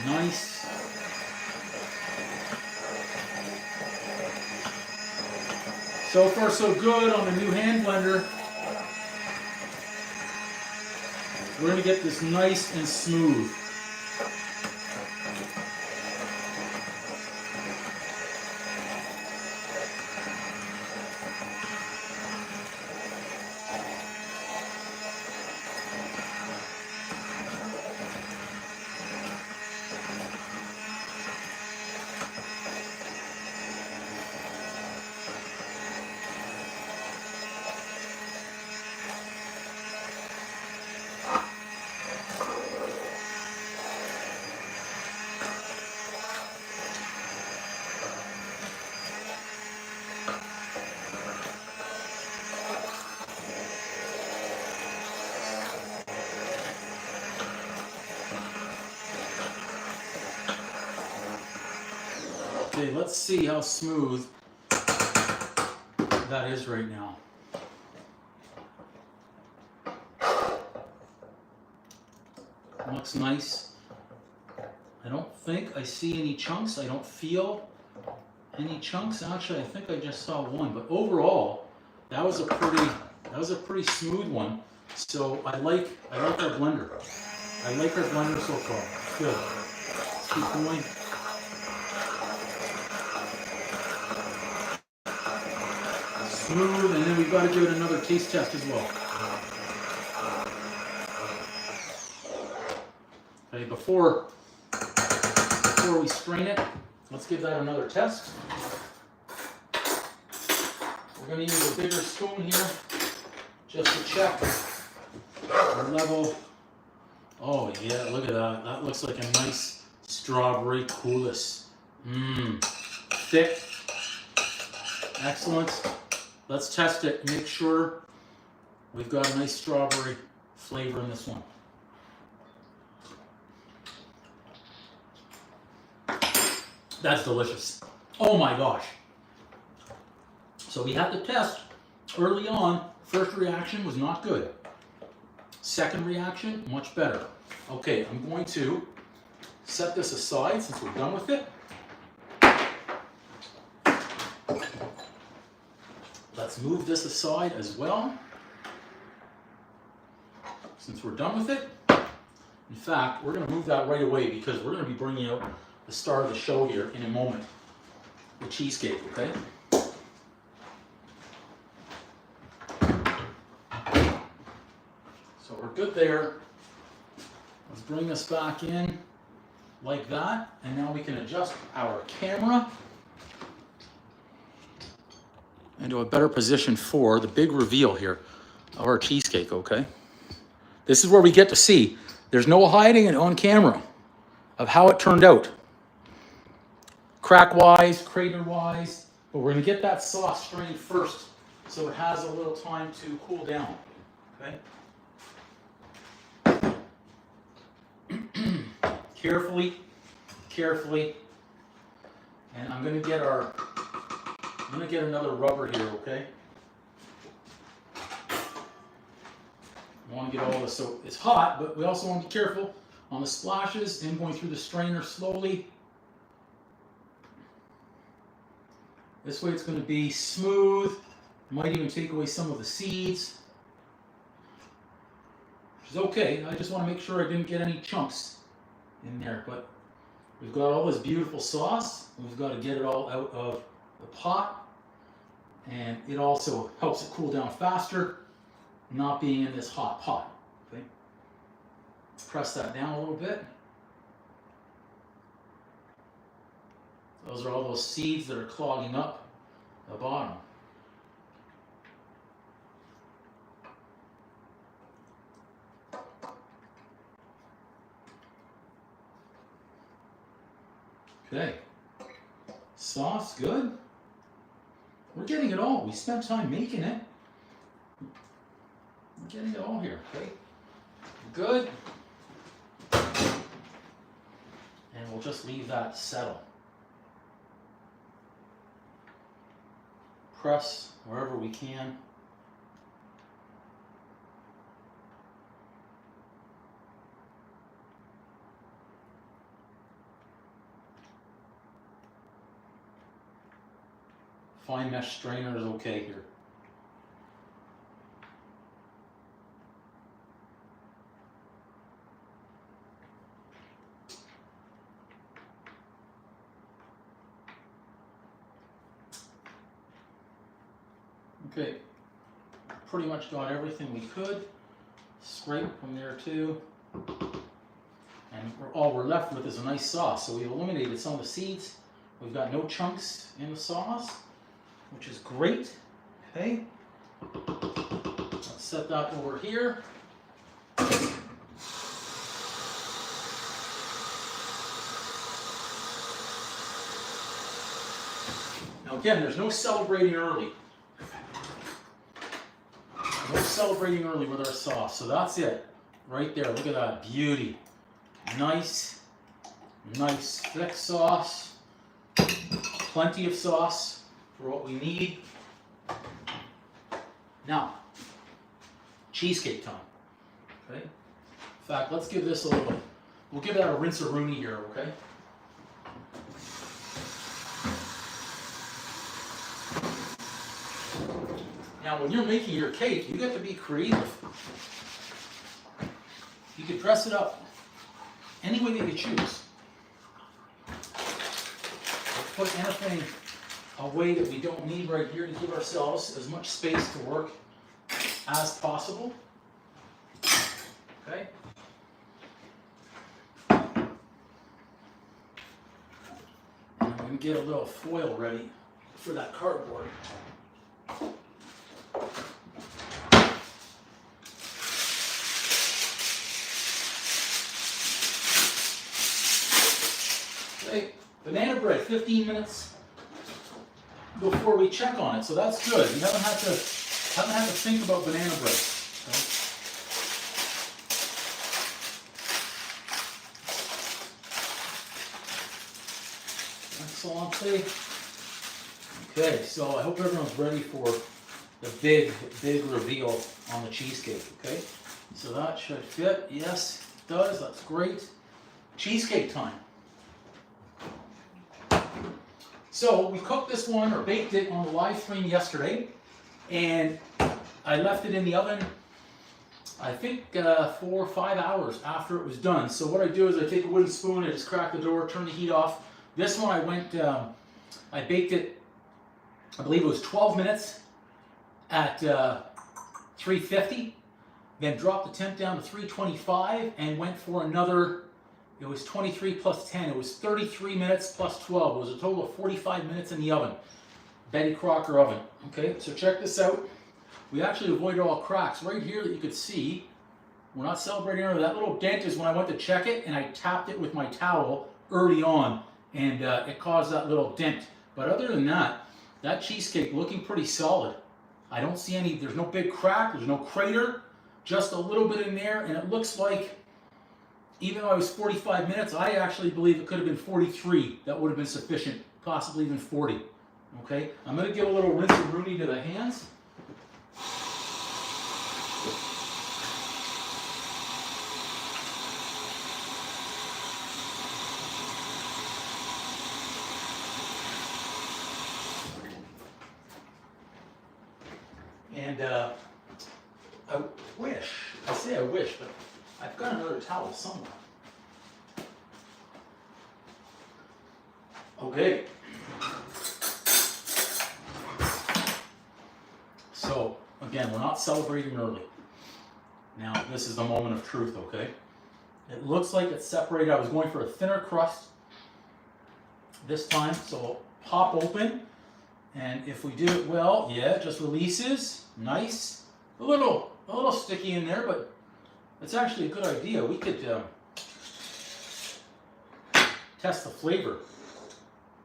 Nice. So far so good on the new hand blender. We're going to get this nice and smooth. Okay, let's see how smooth that is right now. Looks nice. I don't think I see any chunks. I don't feel any chunks. Actually, I think I just saw one. But overall, that was a pretty smooth one. So I like our blender. I like our blender so far. Good. Let's keep going. Smooth, and then we've got to give it another taste test as well. Okay, before we strain it, let's give that another test. We're going to use a bigger spoon here just to check the level. Oh yeah, look at that. That looks like a nice strawberry coulis. Thick. Excellent. Let's test it and make sure we've got a nice strawberry flavor in this one. That's delicious. Oh my gosh. So we had the test early on. First reaction was not good. Second reaction, much better. Okay, I'm going to set this aside since we're done with it. Let's move this aside as well, since we're done with it. In fact, we're going to move that right away because we're going to be bringing out the star of the show here in a moment, the cheesecake, okay? So we're good there. Let's bring this back in like that, and now we can adjust our camera into a better position for the big reveal here of our cheesecake, okay? This is where we get to see. There's no hiding it on camera of how it turned out. Crack-wise, crater-wise, but we're gonna get that sauce strained first so it has a little time to cool down, okay? Carefully carefully. And I'm gonna get another rubber here, okay? I want to get all this, so it's hot, but we also want to be careful on the splashes and going through the strainer slowly. This way it's going to be smooth. Might even take away some of the seeds, which is okay. I just want to make sure I didn't get any chunks in there, but we've got all this beautiful sauce. We've got to get it all out of the pot, and it also helps it cool down faster, not being in this hot pot. Okay, press that down a little bit. Those are all those seeds that are clogging up the bottom. Okay, sauce, good. We're getting it all. We spent time making it. We're getting it all here, okay? Good. And we'll just leave that settle. Press wherever we can. Fine mesh strainer is okay here. Okay, pretty much got everything we could. Scrape from there too. And all we're left with is a nice sauce. So we've eliminated some of the seeds. We've got no chunks in the sauce, which is great. Okay, let's set that over here. Now again, there's no celebrating early. No celebrating early with our sauce. So that's it, right there. Look at that beauty. Nice thick sauce. Plenty of sauce for what we need. Now, cheesecake time. Okay. In fact, let's give this a little. We'll give that a rinse-a-rooney here. Okay. Now, when you're making your cake, you get to be creative. You can dress it up any way that you choose. We'll put anything away that we don't need right here to give ourselves as much space to work as possible. Okay. And I'm going to get a little foil ready for that cardboard. Okay, banana bread, 15 minutes before we check on it, so that's good. You haven't had to think about banana bread. Okay. Excellent. Okay, so I hope everyone's ready for the big reveal on the cheesecake. Okay, so that should fit. Yes, it does. That's great. Cheesecake time. So we cooked this one, or baked it, on the live stream yesterday, and I left it in the oven, I think 4 or 5 hours after it was done. So what I do is I take a wooden spoon, I just crack the door, turn the heat off. This one I baked it, I believe it was 12 minutes at 350, then dropped the temp down to 325 and went for another. It was 23 plus 10. It was 33 minutes plus 12. It was a total of 45 minutes in the oven. Betty Crocker oven. Okay, so check this out. We actually avoided all cracks. Right here that you could see, we're not celebrating early. That little dent is when I went to check it and I tapped it with my towel early on, and it caused that little dent. But other than that, that cheesecake looking pretty solid. I don't see any, there's no big crack, there's no crater, just a little bit in there, and it looks like even though it was 45 minutes, I actually believe it could have been 43. That would have been sufficient, possibly even 40. Okay, I'm going to give a little rinse and rooney to the hands. And I say I wish, but I've got another towel somewhere. Okay. So, again, we're not celebrating early. Now, this is the moment of truth, okay? It looks like it's separated. I was going for a thinner crust this time, so we'll pop open. And if we do it well, yeah, it just releases. Nice. A little sticky in there, but it's actually a good idea. We could test the flavor.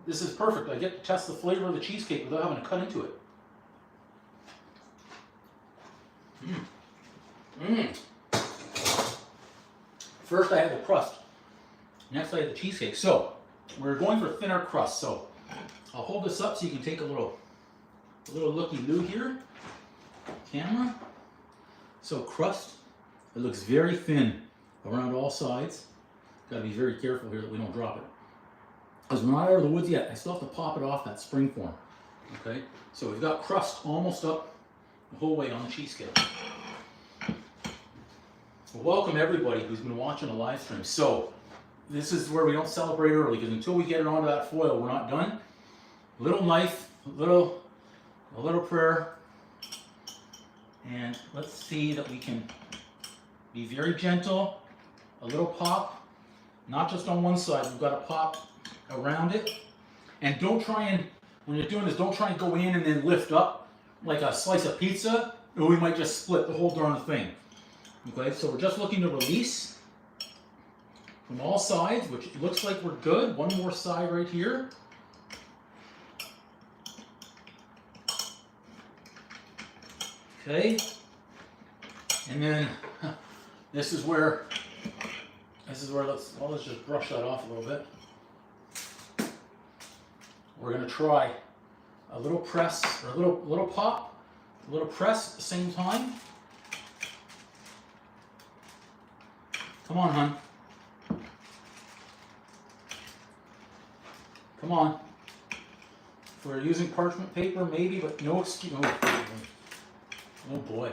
This is perfect. I get to test the flavor of the cheesecake without having to cut into it. First I had the crust. Next I had the cheesecake. So we're going for thinner crust. So I'll hold this up so you can take a little looky-loo here. Camera. So crust, it looks very thin around all sides. Got to be very careful here that we don't drop it. Because we're not out of the woods yet. I still have to pop it off that spring form. Okay, so we've got crust almost up the whole way on the cheesecake. Well, welcome everybody who's been watching the live stream. So this is where we don't celebrate early, because until we get it onto that foil, we're not done. Little knife, a little prayer, and let's see that we can be very gentle. A little pop, not just on one side. We've got to pop around it, and don't try and, when you're doing this, don't try and go in and then lift up like a slice of pizza, or we might just split the whole darn thing. Okay, so we're just looking to release from all sides, which looks like we're good. One more side right here. Okay, and then this is where let's just brush that off a little bit. We're going to try a little press, or a little pop, a little press at the same time. Come on, hon. Come on. If we're using parchment paper, maybe, but no excuse. Oh boy.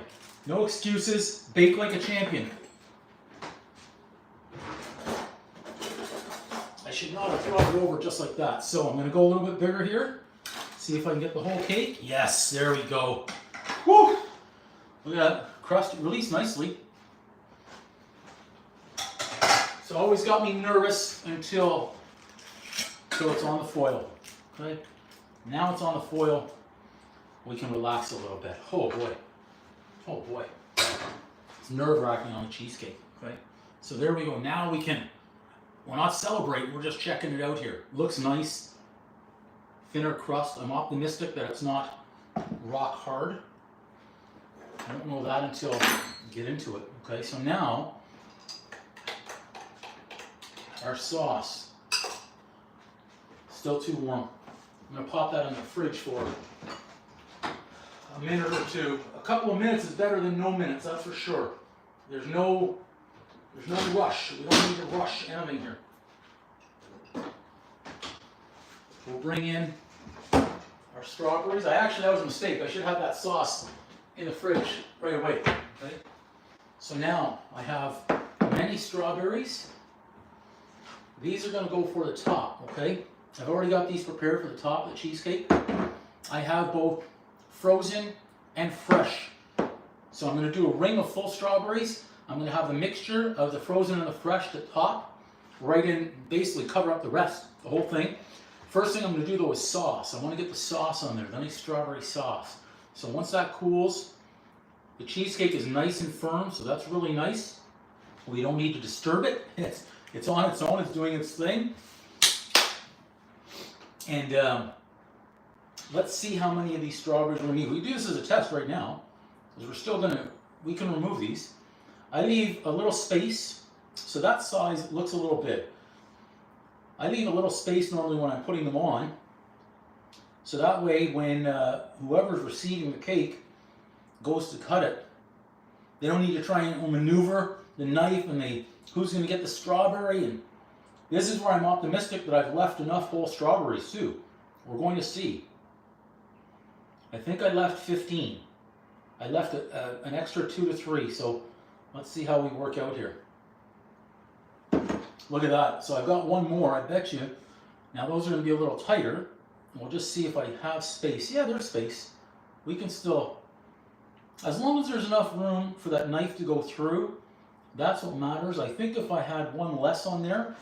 No excuses. Bake like a champion. I should not have brought it over just like that. So I'm going to go a little bit bigger here. See if I can get the whole cake. Yes, there we go. Woo! Look at that. Crust released nicely. So always got me nervous until it's on the foil. Okay? Now it's on the foil. We can relax a little bit. Oh boy. Oh boy. It's nerve-wracking on the cheesecake. Okay? So there we go. Now we're not celebrating, we're just checking it out here. Looks nice. Thinner crust. I'm optimistic that it's not rock hard. I don't know that until we get into it. Okay, so now our sauce. Still too warm. I'm going to pop that in the fridge for a minute or two. A couple of minutes is better than no minutes, that's for sure. There's no rush. We don't need to rush anything here. We'll bring in our strawberries. That was a mistake. I should have that sauce in the fridge right away. Okay? So now I have many strawberries. These are going to go for the top, okay? I've already got these prepared for the top of the cheesecake. I have both frozen and fresh. So I'm going to do a ring of full strawberries. I'm going to have the mixture of the frozen and the fresh to top, right in, basically cover up the rest, the whole thing. First thing I'm going to do though is sauce. I want to get the sauce on there, the nice strawberry sauce. So once that cools, the cheesecake is nice and firm, so that's really nice. We don't need to disturb it. It's on its own, it's doing its thing. And let's see how many of these strawberries we need. We do this as a test right now, because we can remove these. I leave a little space So that size looks a little big. I leave a little space normally when I'm putting them on. So that way when whoever's receiving the cake goes to cut it, they don't need to try and maneuver the knife and who's going to get the strawberry. And this is where I'm optimistic that I've left enough whole strawberries too. We're going to see. I think I left 15. I left an extra 2 to 3, so let's see how we work out here. Look at that. So I've got one more, I bet you. Now those are going to be a little tighter. We'll just see if I have space. Yeah, there's space. We can still, as long as there's enough room for that knife to go through, that's what matters. I think if I had one less on there,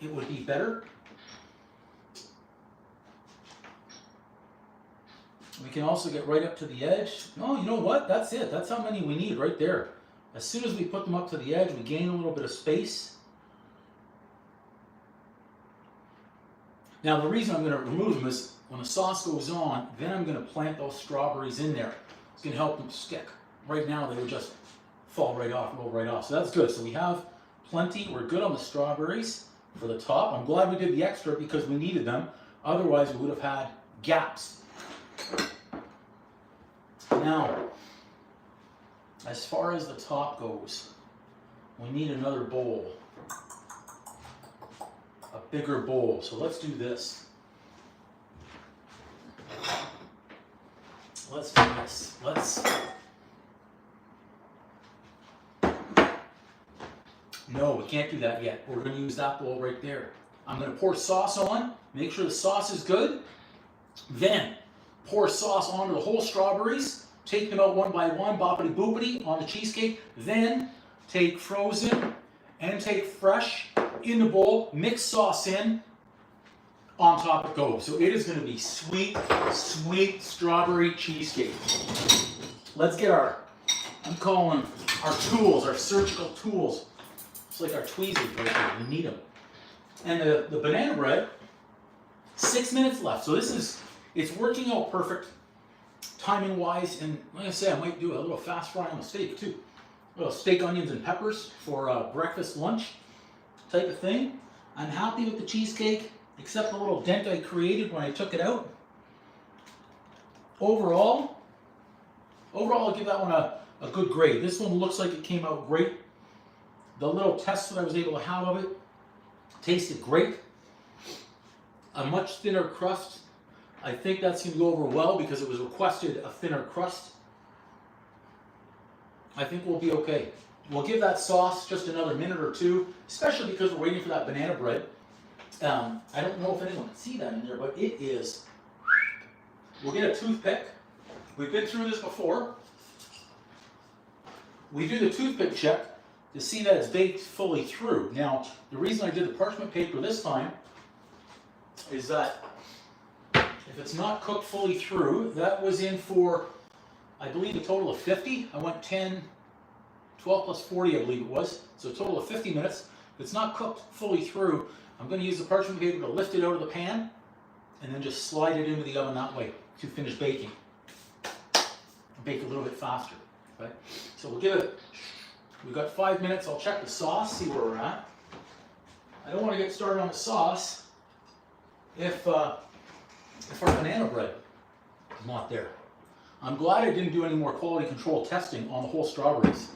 it would be better. We can also get right up to the edge. Oh, you know what? That's it. That's how many we need right there. As soon as we put them up to the edge, we gain a little bit of space. Now, the reason I'm going to remove them is when the sauce goes on, then I'm going to plant those strawberries in there. It's going to help them stick. Right now, they would just fall right off, roll right off. So that's good. So we have plenty. We're good on the strawberries for the top. I'm glad we did the extra because we needed them. Otherwise, we would have had gaps. Now, as far as the top goes, we need another bowl. A bigger bowl. So let's do this. Let's do this. No, we can't do that yet. We're going to use that bowl right there. I'm going to pour sauce on, make sure the sauce is good. Then pour sauce onto the whole strawberries, take them out one by one, boppity boopity, on the cheesecake. Then take frozen and take fresh in the bowl, mix sauce in, on top it goes. So it is going to be sweet, sweet strawberry cheesecake. Let's get I'm calling our tools, our surgical tools. It's like our tweezers right here, we need them. And the banana bread, 6 minutes left. So it's working out perfect timing wise. And like I say, I might do a little fast fry on the steak too. A little steak, onions, and peppers for breakfast, lunch type of thing. I'm happy with the cheesecake, except the little dent I created when I took it out. Overall, I'll give that one a good grade. This one looks like it came out great. The little test that I was able to have of it tasted great. A much thinner crust. I think that's going to go over well because it was requested a thinner crust. I think we'll be okay. We'll give that sauce just another minute or two, especially because we're waiting for that banana bread. I don't know if anyone can see that in there, but it is. We'll get a toothpick. We've been through this before. We do the toothpick check to see that it's baked fully through. Now, the reason I did the parchment paper this time is that if it's not cooked fully through, that was in for, I believe, a total of 50. I went 10, 12 plus 40, I believe it was. So a total of 50 minutes. If it's not cooked fully through, I'm going to use the parchment paper to lift it out of the pan and then just slide it into the oven that way to finish baking. Bake a little bit faster. Okay? So we'll give it, we've got 5 minutes. I'll check the sauce, see where we're at. I don't want to get started on the sauce if our banana bread is not there. I'm glad I didn't do any more quality control testing on the whole strawberries.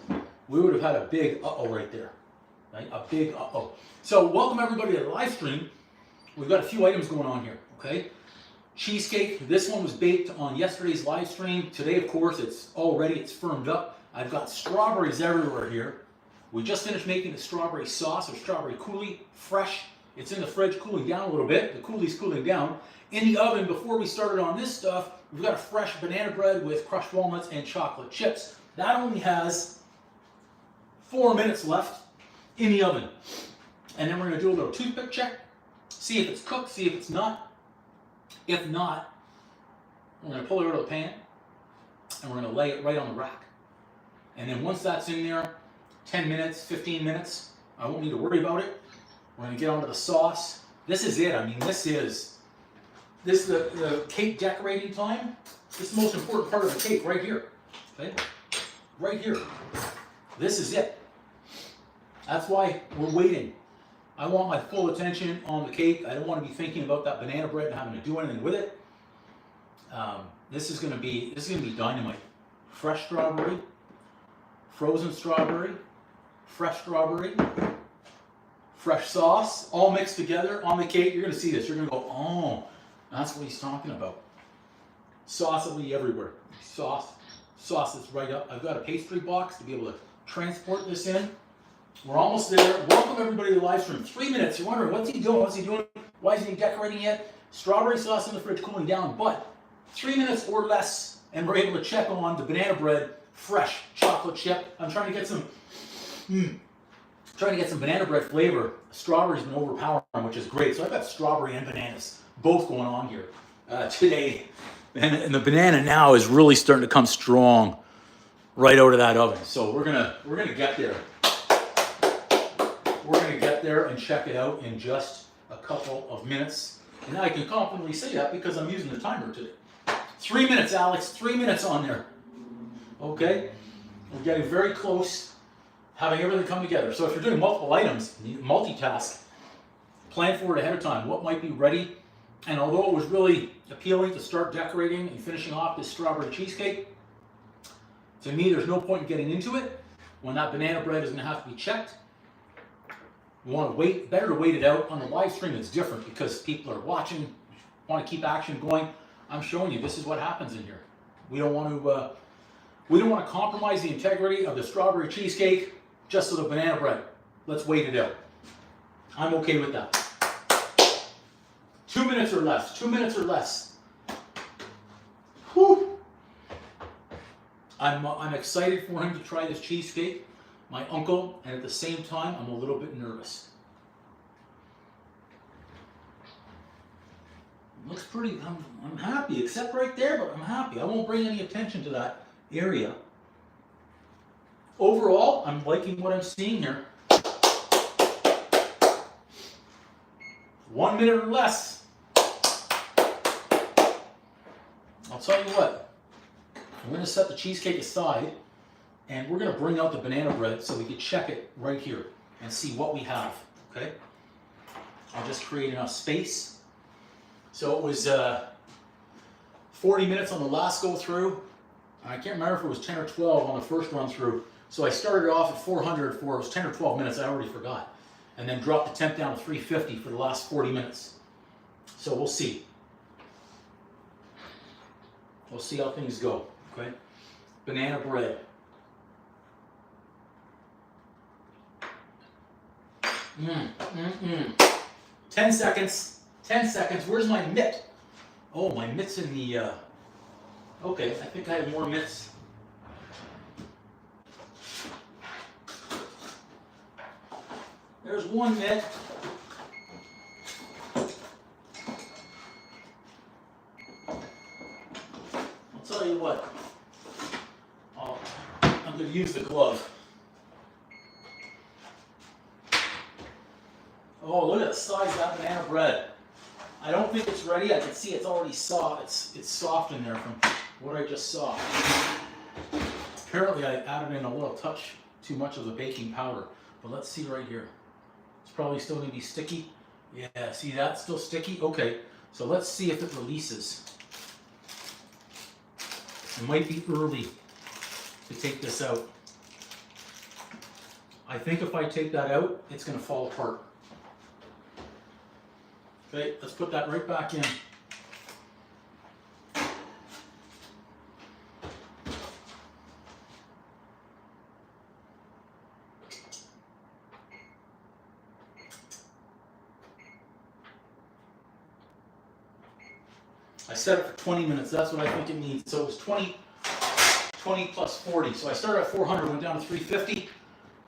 We would have had a big uh-oh right there. Right? A big uh-oh. So welcome everybody to the live stream. We've got a few items going on here, okay? Cheesecake, this one was baked on yesterday's live stream. Today, of course, it's all ready, it's firmed up. I've got strawberries everywhere here. We just finished making the strawberry sauce or strawberry coulis, fresh. It's in the fridge cooling down a little bit. The coulis cooling down. In the oven, before we started on this stuff, we've got a fresh banana bread with crushed walnuts and chocolate chips. That only has 4 minutes left in the oven. And then we're going to do a little toothpick check, see if it's cooked, see if it's not. If not, we're going to pull it out of the pan and we're going to lay it right on the rack. And then once that's in there, 10 minutes, 15 minutes, I won't need to worry about it. We're going to get onto the sauce. This is it. I mean, this is the cake decorating time. This is the most important part of the cake right here. Okay? Right here. This is it. That's why we're waiting. I want my full attention on the cake. I don't want to be thinking about that banana bread and having to do anything with it. This is gonna be dynamite. Fresh strawberry, frozen strawberry, fresh strawberry, fresh sauce, all mixed together on the cake. You're gonna see this. You're gonna go, oh, that's what he's talking about. Sauce will be everywhere. Sauce is right up. I've got a pastry box to be able to transport this in. We're almost there. Welcome everybody to the live stream. 3 minutes. You're wondering, what's he doing? What's he doing? Why isn't he decorating yet? Strawberry sauce in the fridge cooling down, but 3 minutes or less, and we're able to check on the banana bread, fresh chocolate chip. I'm trying to get some, banana bread flavor. Strawberry's been overpowering, which is great. So I've got strawberry and bananas both going on here today, and the banana now is really starting to come strong right out of that oven. So we're gonna get there. We're gonna get there and check it out in just a couple of minutes. And I can confidently say that because I'm using the timer today. 3 minutes, Alex. 3 minutes on there. Okay? We're getting very close, having everything come together. So if you're doing multiple items, you multitask, plan for it ahead of time. What might be ready? And although it was really appealing to start decorating and finishing off this strawberry cheesecake, to me, there's no point in getting into it when that banana bread is going to have to be checked. You want to wait, better to wait it out. On the live stream, it's different because people are watching, want to keep action going. I'm showing you this is what happens in here. We don't want to compromise the integrity of the strawberry cheesecake just for the banana bread. Let's wait it out. I'm okay with that. 2 minutes or less. 2 minutes or less. Whew. I'm excited for him to try this cheesecake, my uncle, and at the same time, I'm a little bit nervous. Looks pretty, I'm happy, except right there, but I'm happy. I won't bring any attention to that area. Overall, I'm liking what I'm seeing here. 1 minute or less. I'll tell you what, I'm going to set the cheesecake aside, and we're going to bring out the banana bread so we can check it right here and see what we have, okay? I'll just create enough space. So it was 40 minutes on the last go through. I can't remember if it was 10 or 12 on the first run through. So I started off at 400 for, it was 10 or 12 minutes, I already forgot. And then dropped the temp down to 350 for the last 40 minutes. So we'll see. We'll see how things go, okay? Banana bread. 10 seconds. 10 seconds. Where's my mitt? Oh, my mitt's in the, okay, I think I have more mitts. There's one mitt. I'll tell you what. I'm going to use the glove. Oh, look at the size of that banana bread. I don't think it's ready. I can see it's already soft. It's soft in there from what I just saw. Apparently I added in a little touch too much of the baking powder. But let's see right here. It's probably still going to be sticky. Yeah, see that? Still sticky? Okay, so let's see if it releases. It might be early to take this out. I think if I take that out, it's going to fall apart. Okay, let's put that right back in. I set it for 20 minutes, that's what I think it needs. So it was 20 plus 40. So I started at 400, went down to 350.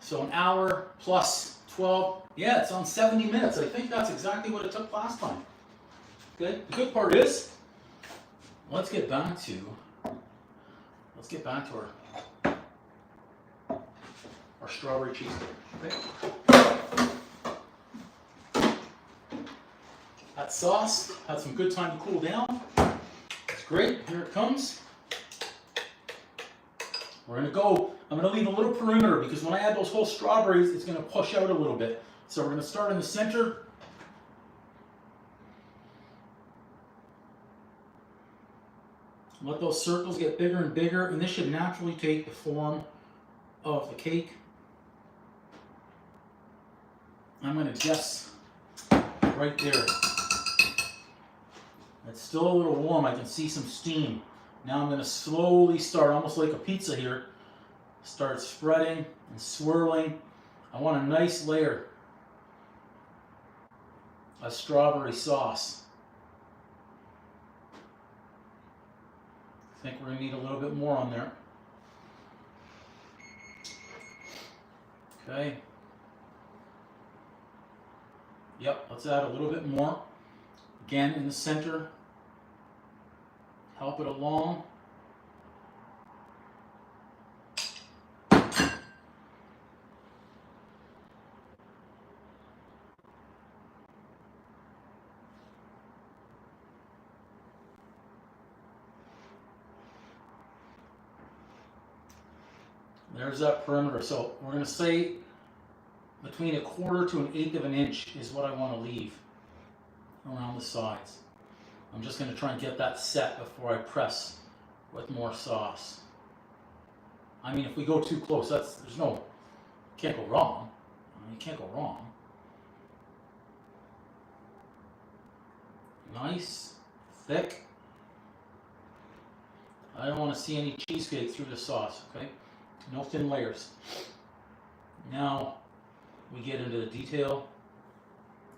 So an hour plus 12. Yeah, it's on 70 minutes. I think that's exactly what it took last time. Okay, the good part is, let's get back to our strawberry cheesecake. Okay. That sauce had some good time to cool down. It's great. Here it comes. We're gonna go, I'm gonna leave a little perimeter because when I add those whole strawberries, it's gonna push out a little bit. So we're gonna start in the center. Let those circles get bigger and bigger, and this should naturally take the form of the cake. I'm gonna guess right there. It's still a little warm, I can see some steam. Now I'm gonna slowly start, almost like a pizza here, start spreading and swirling. I want a nice layer of strawberry sauce. I think we're gonna need a little bit more on there. Okay. Yep, let's add a little bit more. Again, in the center. Help it along. There's that perimeter. So we're going to say between 1/4 to 1/8 of an inch is what I want to leave around the sides. I'm just going to try and get that set before I press with more sauce. I mean, if we go too close, can't go wrong. You can't go wrong. Nice, thick. I don't want to see any cheesecake through the sauce, okay? No thin layers. Now we get into the detail.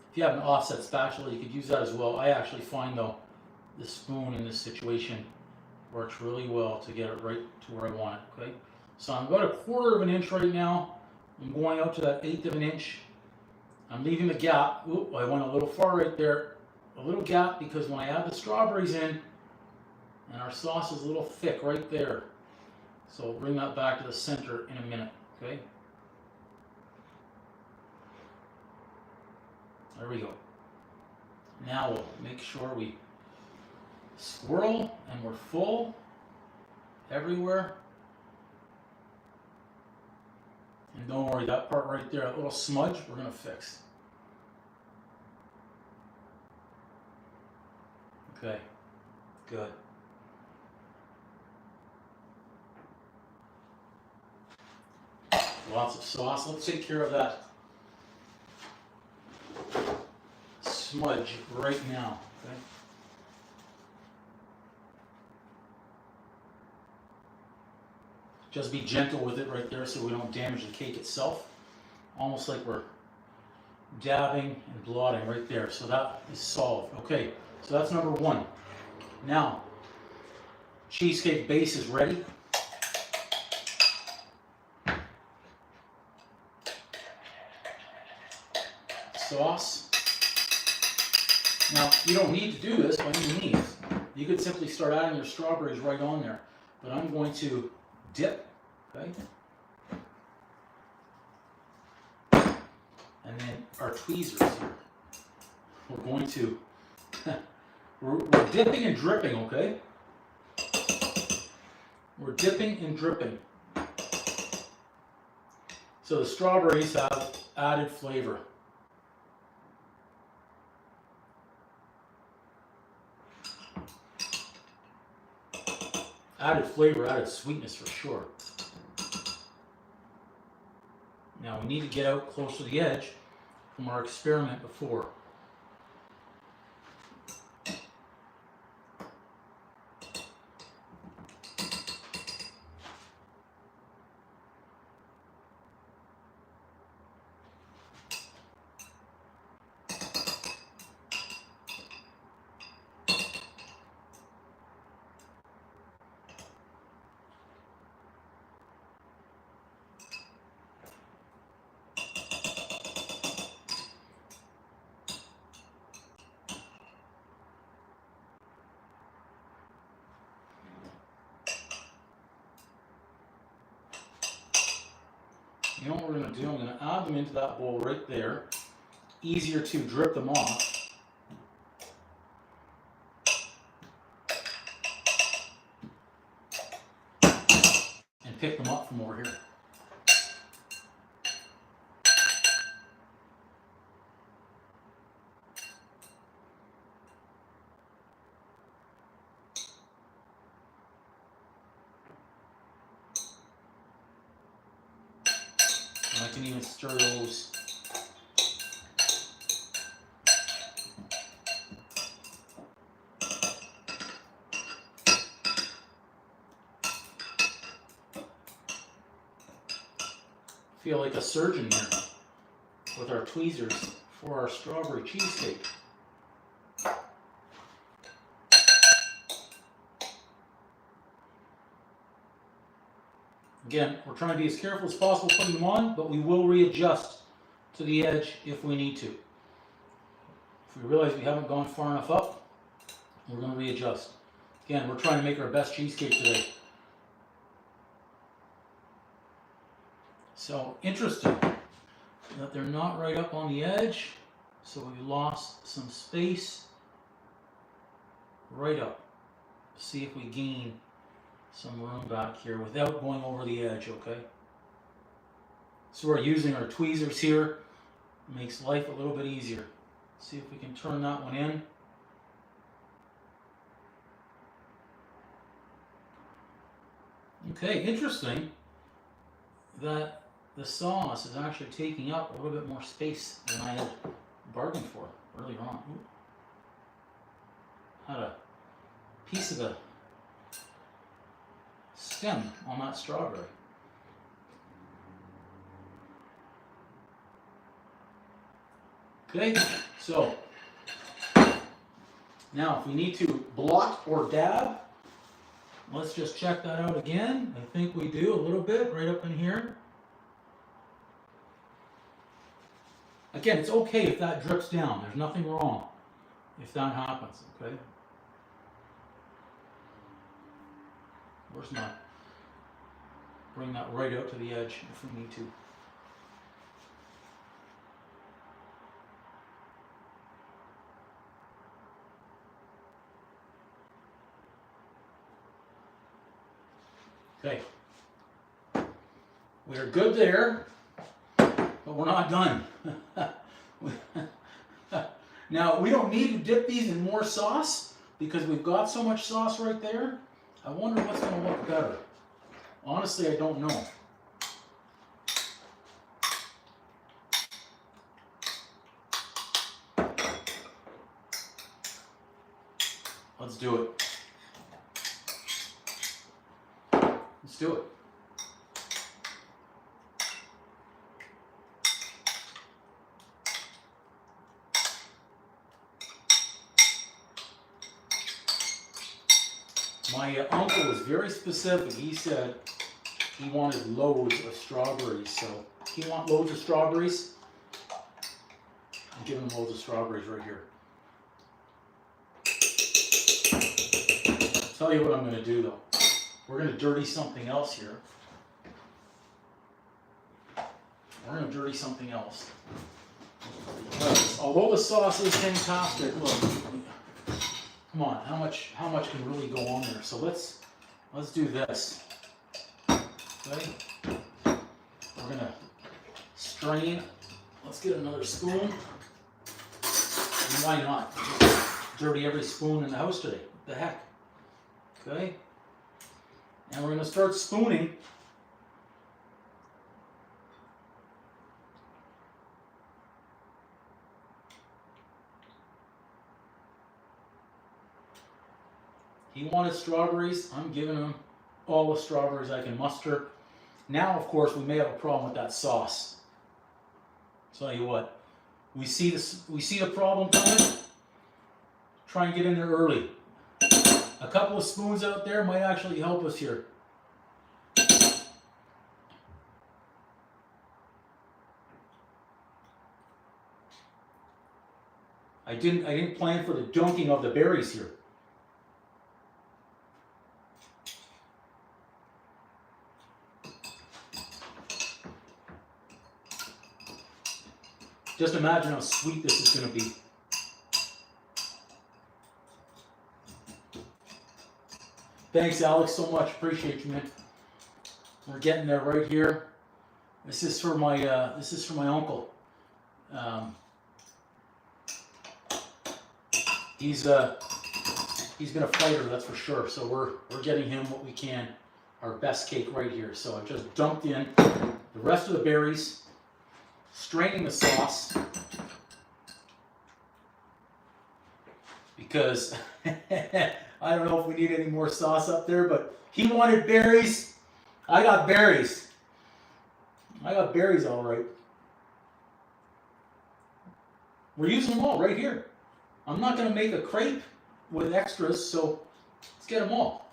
If you have an offset spatula, you could use that as well. I actually find though, the spoon in this situation works really well to get it right to where I want it, okay? So I'm about 1/4 of an inch right now. I'm going out to that 1/8 of an inch. I'm leaving the gap. Oop, I went a little far right there. A little gap because when I add the strawberries in, and our sauce is a little thick right there. So we'll bring that back to the center in a minute, okay? There we go. Now we'll make sure we swirl and we're full everywhere. And don't worry, that part right there, that little smudge, we're gonna fix. Okay, good. Lots of sauce. Let's take care of that smudge right now, okay? Just be gentle with it right there so we don't damage the cake itself. Almost like we're dabbing and blotting right there. So that is solved. Okay, so that's number 1. Now, cheesecake base is ready. Sauce. Now, you don't need to do this by any means. You could simply start adding your strawberries right on there. But I'm going to dip, okay? And then our tweezers here. We're going to, we're dipping and dripping, okay? We're dipping and dripping. So the strawberries have added flavor. Added flavor, added sweetness for sure. Now we need to get out close to the edge from our experiment before. You know what we're going to do? I'm going to add them into that bowl right there. Easier to drip them off. And pick them up from over here. And I can even stir those. Feel like a surgeon here with our tweezers for our strawberry cheesecake. Again, we're trying to be as careful as possible putting them on, but we will readjust to the edge if we need to. If we realize we haven't gone far enough up, we're going to readjust. Again, we're trying to make our best cheesecake today. So, interesting that they're not right up on the edge, so we lost some space right up. See if we gain some room back here without going over the edge, okay? So we're using our tweezers here. It makes life a little bit easier. See if we can turn that one in. Okay, interesting that the sauce is actually taking up a little bit more space than I had bargained for earlier on. Ooh. Had a piece of the stem on that strawberry. Okay, so now if we need to blot or dab, let's just check that out again. I think we do a little bit right up in here. Again, it's okay if that drips down. There's nothing wrong if that happens, okay? Of course not. Bring that right out to the edge if we need to. Okay. We're good there, but we're not done. Now, we don't need to dip these in more sauce because we've got so much sauce right there. I wonder what's going to look better. Honestly, I don't know. Let's do it. Let's do it. My uncle was very specific. He said he wanted loads of strawberries. So if you want loads of strawberries, I'm giving him loads of strawberries right here. I'll tell you what I'm going to do though. We're going to dirty something else here. We're going to dirty something else. Because although the sauce is fantastic, look, come on, how much can really go on there? So let's do this. Okay? We're going to strain. Let's get another spoon. And why not? Dirty every spoon in the house today. What the heck? Okay? And we're going to start spooning. He wanted strawberries. I'm giving him all the strawberries I can muster. Now, of course, we may have a problem with that sauce. Tell you what, we see the problem coming. Try and get in there early. A couple of spoons out there might actually help us here. I didn't plan for the dunking of the berries here. Just imagine how sweet this is going to be. Thanks, Alex, so much. Appreciate you, man. We're getting there right here. This is for my uncle. He's been a fighter, that's for sure. So we're getting him what we can, our best cake right here. So I just dumped in the rest of the berries, straining the sauce, because I don't know if we need any more sauce up there, but he wanted berries. I got berries. I got berries all right. We're using them all right here. I'm not going to make a crepe with extras, so let's get them all.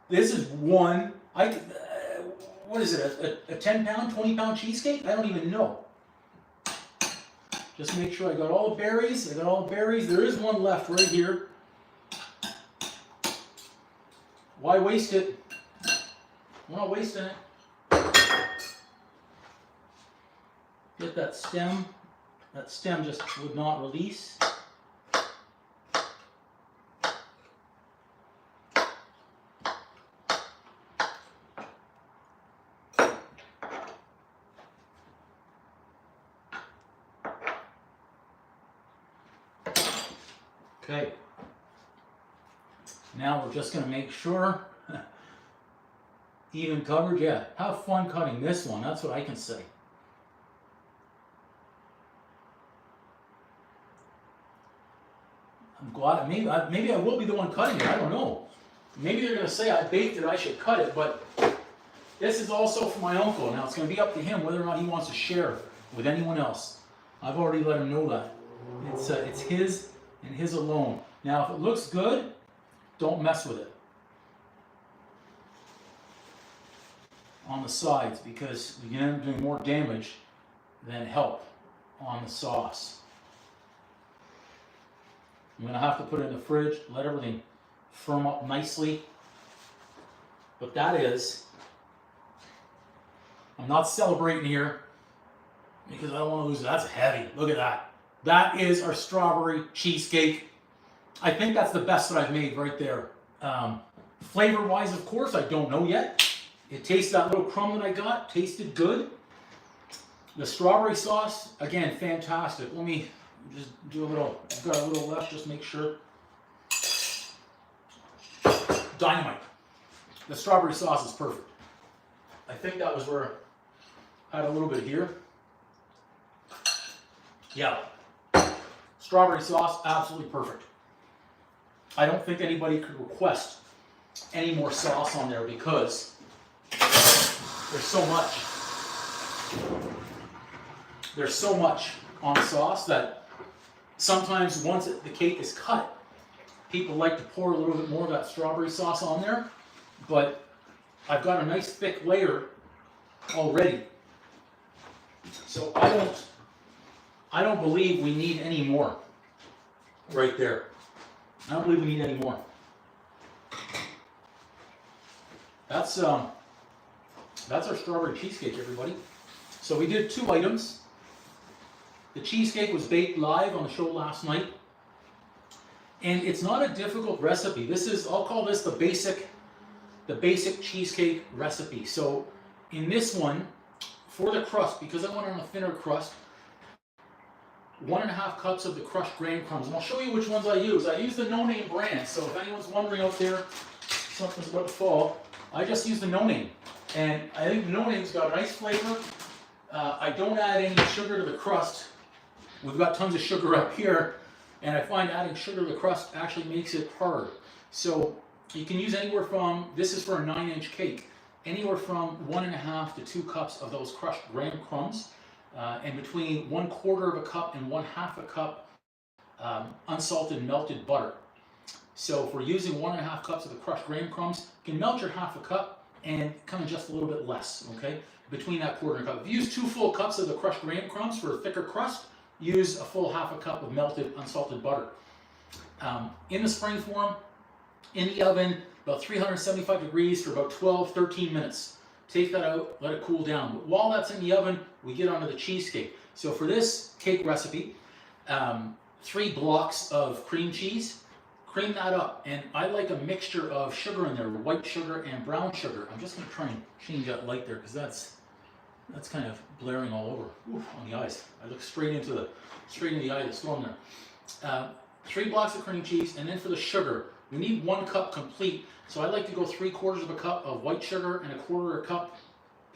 This is one, what is it, a 10-pound, 20-pound cheesecake? I don't even know. Just make sure I got all the berries. I got all the berries. There is one left right here. Why waste it? We're not wasting it. Get that stem. That stem just would not release. Okay. Now we're just going to make sure. Even coverage, yeah. Have fun cutting this one. That's what I can say. I'm glad. Maybe I will be the one cutting it. I don't know. Maybe they're going to say I baked it, I should cut it. But this is also for my uncle. Now it's going to be up to him whether or not he wants to share with anyone else. I've already let him know that. It's his and his alone. Now if it looks good, don't mess with it on the sides, because we can end up doing more damage than help on the sauce. I'm going to have to put it in the fridge, let everything firm up nicely. But that is, I'm not celebrating here because I don't want to lose it. That's heavy. Look at that. That is our strawberry cheesecake. I think that's the best that I've made right there. Flavor-wise, of course, I don't know yet. It tastes, that little crumb that I got, tasted good. The strawberry sauce, again, fantastic. Let me just do a little, I've got a little left, just make sure. Dynamite. The strawberry sauce is perfect. I think that was where I had a little bit here. Yeah. Strawberry sauce, absolutely perfect. I don't think anybody could request any more sauce on there because there's so much. There's so much on the sauce that sometimes once the cake is cut, people like to pour a little bit more of that strawberry sauce on there, but I've got a nice thick layer already. So I don't believe we need any more right there. I don't believe we need any more. That's our strawberry cheesecake, everybody. So we did 2 items. The cheesecake was baked live on the show last night. And it's not a difficult recipe. This is, I'll call this the basic cheesecake recipe. So in this one, for the crust, because I went on a thinner crust, 1.5 cups of the crushed graham crumbs. And I'll show you which ones I use. I use the No Name brand. So if anyone's wondering out there, something's about to fall, I just use the No Name. And I think the No Name's got a nice flavor. I don't add any sugar to the crust. We've got tons of sugar up here, and I find adding sugar to the crust actually makes it hard. So you can use anywhere from, this is for a 9-inch cake, anywhere from 1.5 to 2 cups of those crushed graham crumbs, and between 1/4 of a cup and 1/2 a cup unsalted melted butter. So if we're using 1.5 cups of the crushed graham crumbs, you can melt your 1/2 cup and come in just a little bit less, okay? Between that 1/4 cup. If you use 2 full cups of the crushed graham crumbs for a thicker crust, use a full 1/2 cup of melted unsalted butter. In the spring form, in the oven, about 375 degrees for about 12-13 minutes. Take that out, let it cool down. But while that's in the oven, we get onto the cheesecake. So for this cake recipe, 3 blocks of cream cheese, cream that up. And I like a mixture of sugar in there, white sugar and brown sugar. I'm just gonna try and change that light there because that's kind of blaring all over. Oof, on the eyes. I look straight into the eye of the storm there. 3 blocks of cream cheese, and then for the sugar, we need 1 cup complete. So I like to go 3/4 of a cup of white sugar and 1/4 cup,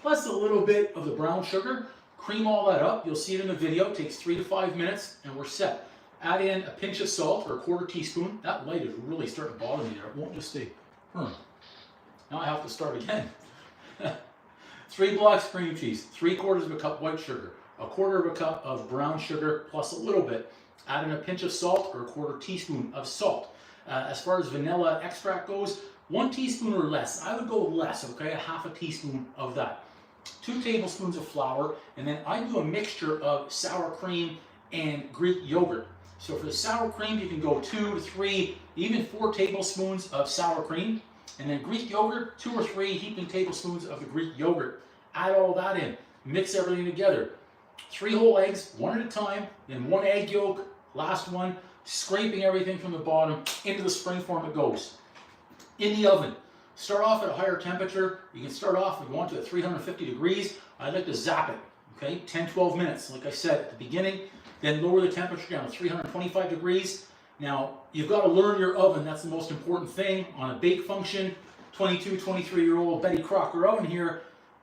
plus a little bit of the brown sugar. Cream all that up. You'll see it in the video. It takes 3 to 5 minutes, and we're set. Add in a pinch of salt or 1/4 teaspoon. That light is really starting to bother me there. It won't just stay. Now I have to start again. 3 blocks of cream cheese, 3/4 of a cup white sugar, 1/4 of a cup of brown sugar, plus a little bit. Add in a pinch of salt or 1/4 teaspoon of salt. As far as vanilla extract goes, 1 teaspoon or less. I would go less, okay? A 1/2 teaspoon of that. 2 tablespoons of flour, and then I do a mixture of sour cream and Greek yogurt. So for the sour cream, you can go 2 to 3, even 4 tablespoons of sour cream. And then Greek yogurt, 2 or 3 heaping tablespoons of the Greek yogurt. Add all that in, mix everything together. 3 whole eggs, 1 at a time, then 1 egg yolk, last one, scraping everything from the bottom, into the spring form it goes. In the oven, start off at a higher temperature. You can start off if you want to at 350 degrees. I like to zap it, okay, 10-12 minutes, like I said at the beginning. Then lower the temperature down to 325 degrees. Now, you've got to learn your oven. That's the most important thing. On a bake function, 22, 23-year-old Betty Crocker oven here,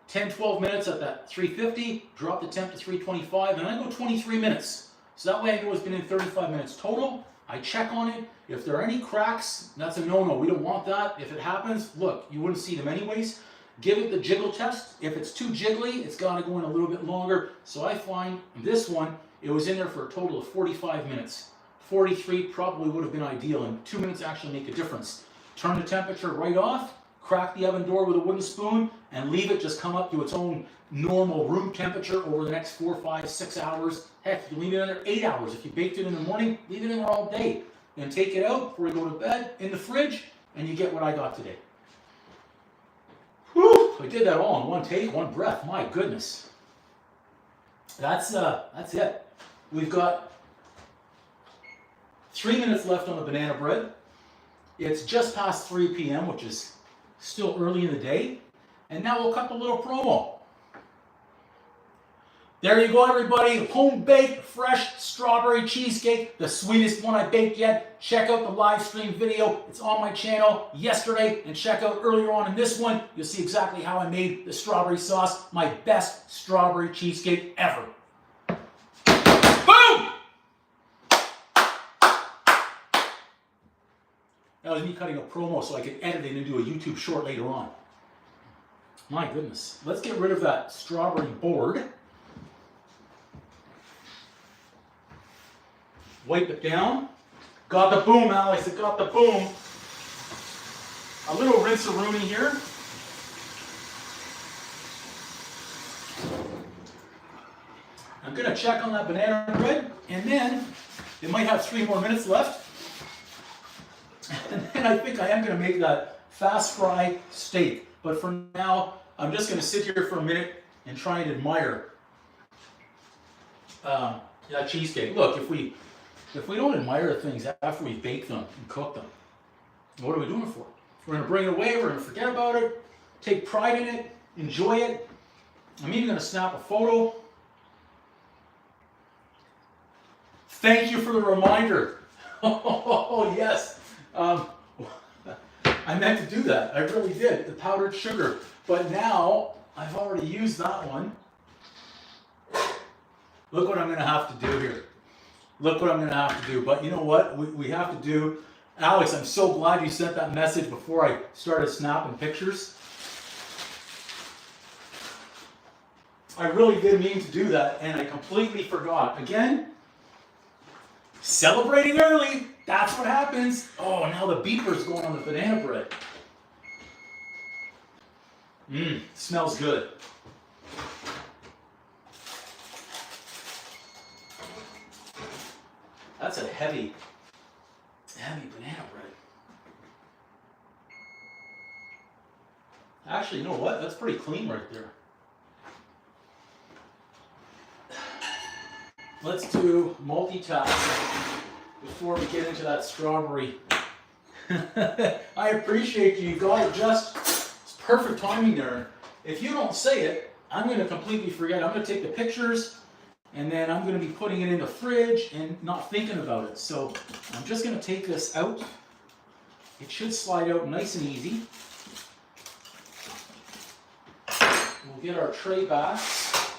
10-12 minutes at that 350, drop the temp to 325, and I go 23 minutes. So that way I know it's been in 35 minutes total. I check on it. If there are any cracks, that's a no-no. We don't want that. If it happens, look, you wouldn't see them anyways. Give it the jiggle test. If it's too jiggly, it's got to go in a little bit longer. So I find this one, it was in there for a total of 45 minutes. 43 probably would have been ideal, and 2 minutes actually make a difference. Turn the temperature right off, crack the oven door with a wooden spoon, and leave it just come up to its own normal room temperature over the next 4, 5, 6 hours. Heck, you can leave it in there 8 hours. If you baked it in the morning, leave it in there all day. Then take it out before you go to bed, in the fridge, and you get what I got today. Whew, I did that all in one take, one breath. My goodness. That's it. We've got 3 minutes left on the banana bread. It's just past 3 p.m., which is still early in the day. And now we'll cut the little promo. There you go, everybody. Home-baked, fresh strawberry cheesecake. The sweetest one I baked yet. Check out the live stream video. It's on my channel yesterday. And check out earlier on in this one. You'll see exactly how I made the strawberry sauce. My best strawberry cheesecake ever. Boom! That was me cutting a promo so I could edit it and do a YouTube short later on. My goodness. Let's get rid of that strawberry board. Wipe it down. Got the boom, Alex. It got the boom. A little rinse-a-rooney here. I'm going to check on that banana bread, and then it might have 3 more minutes left. And then I think I am going to make that fast fry steak. But for now, I'm just going to sit here for a minute and try and admire that cheesecake. Look, if we don't admire things after we bake them and cook them, what are we doing it for? We're going to bring it away, we're going to forget about it, take pride in it, enjoy it. I'm even going to snap a photo. Thank you for the reminder. Oh, yes. I meant to do that. I really did. The powdered sugar. But now, I've already used that one. Look what I'm going to have to do here. Look what I'm going to have to do. But you know what? We have to do. Alex, I'm so glad you sent that message before I started snapping pictures. I really did mean to do that, and I completely forgot. Again, celebrating early. That's what happens. Oh, now the beeper's going on the banana bread. Smells good. That's a heavy banana bread. Actually, you know what? That's pretty clean right there. Let's do multitask before we get into that strawberry I appreciate you. You got it just. It's perfect timing there. If you don't say it, I'm going to completely forget. I'm going to take the pictures, and then I'm going to be putting it in the fridge and not thinking about it. So I'm just going to take this out. It should slide out nice and easy. We'll get our tray back.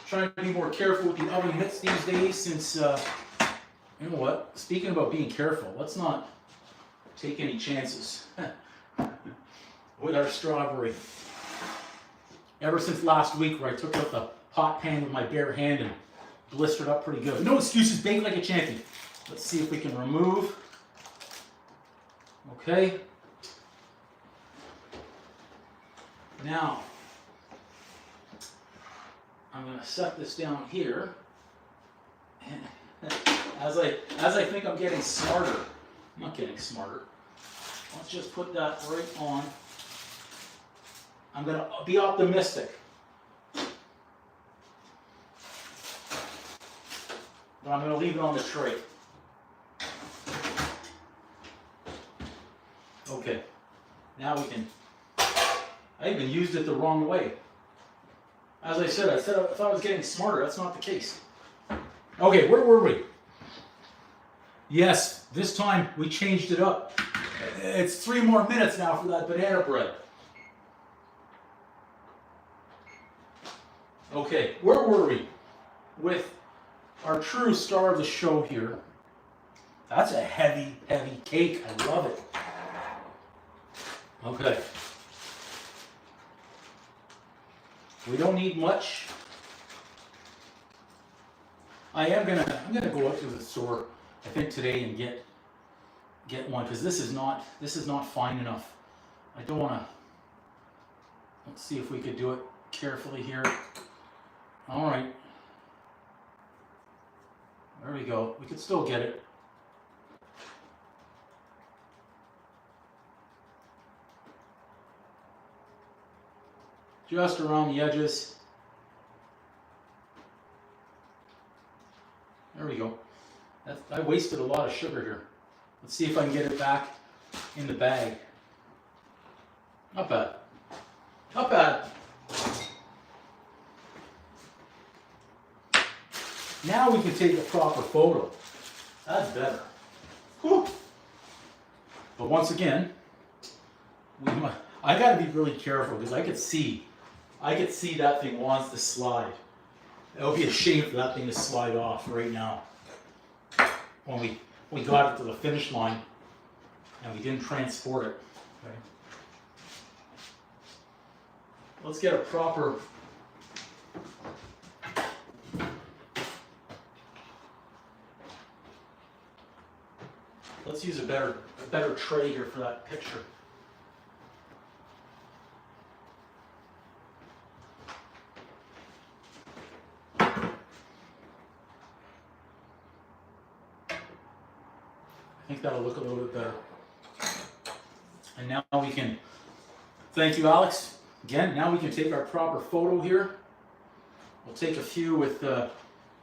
Trying to be more careful with the oven mitts these days since, you know what, speaking about being careful, let's not take any chances with our strawberry. Ever since last week where I took out the hot pan with my bare hand and blistered up pretty good. No excuses, bake like a champion. Let's see if we can remove. Okay. Now, I'm going to set this down here. And as I think I'm getting smarter, I'm not getting smarter. Let's just put that right on. I'm going to be optimistic. But I'm going to leave it on the tray. Okay. Now we can. I even used it the wrong way. As I said, I thought I was getting smarter. That's not the case. Okay, where were we? Yes, this time we changed it up. It's 3 more minutes now for that banana bread. Okay, where were we? With our true star of the show here. That's a heavy, heavy cake. I love it. Okay. We don't need much. I'm gonna go up to the store, I think today, and get one because this is not fine enough. I don't want to. Let's see if we could do it carefully here. All right. There we go. We could still get it. Just around the edges. There we go. I wasted a lot of sugar here. Let's see if I can get it back in the bag. Not bad. Not bad. Now we can take a proper photo. That's better. Whew. But once again, I got to be really careful because I could see that thing wants to slide. It would be a shame for that thing to slide off right now. When we got it to the finish line and we didn't transport it. Okay. Let's get a proper. Let's use a better tray here for that picture. I think that'll look a little bit better. And now we can, thank you, Alex. Again, now we can take our proper photo here. We'll take a few with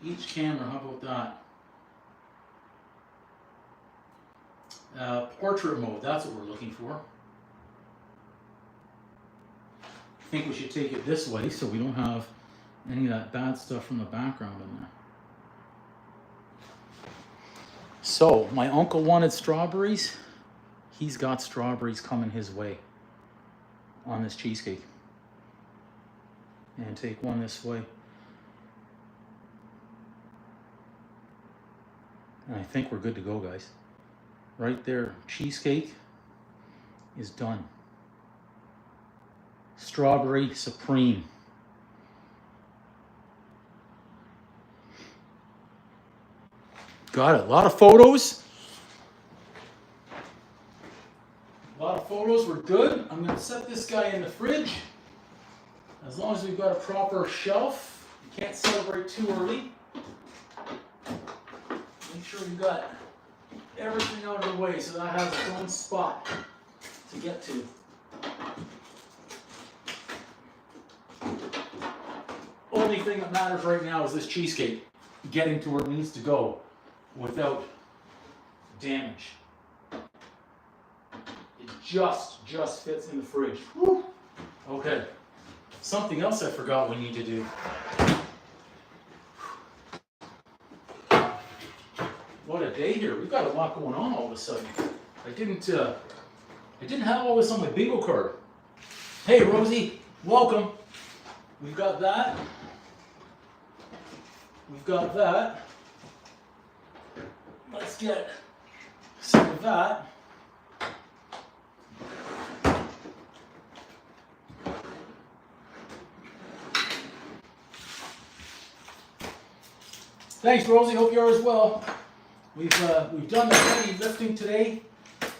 each camera. How about that? Portrait mode, that's what we're looking for. I think we should take it this way so we don't have any of that bad stuff from the background in there. So, my uncle wanted strawberries. He's got strawberries coming his way on this cheesecake. And take one this way. And I think we're good to go, guys. Right there, cheesecake is done. Strawberry supreme. Got it. A lot of photos. A lot of photos. We're good. I'm going to set this guy in the fridge. As long as we've got a proper shelf. You can't celebrate too early. Make sure we've got everything out of the way so that has its own spot to get to. Only thing that matters right now is this cheesecake getting to where it needs to go without damage. It just fits in the fridge. Whew. Okay. Something else I forgot we need to do. What a day here. We've got a lot going on all of a sudden. I didn't have all this on my bingo card. Hey Rosie, welcome. We've got that. We've got that. Let's get some of that. Thanks, Rosie. Hope you are as well. We've done the heavy lifting today.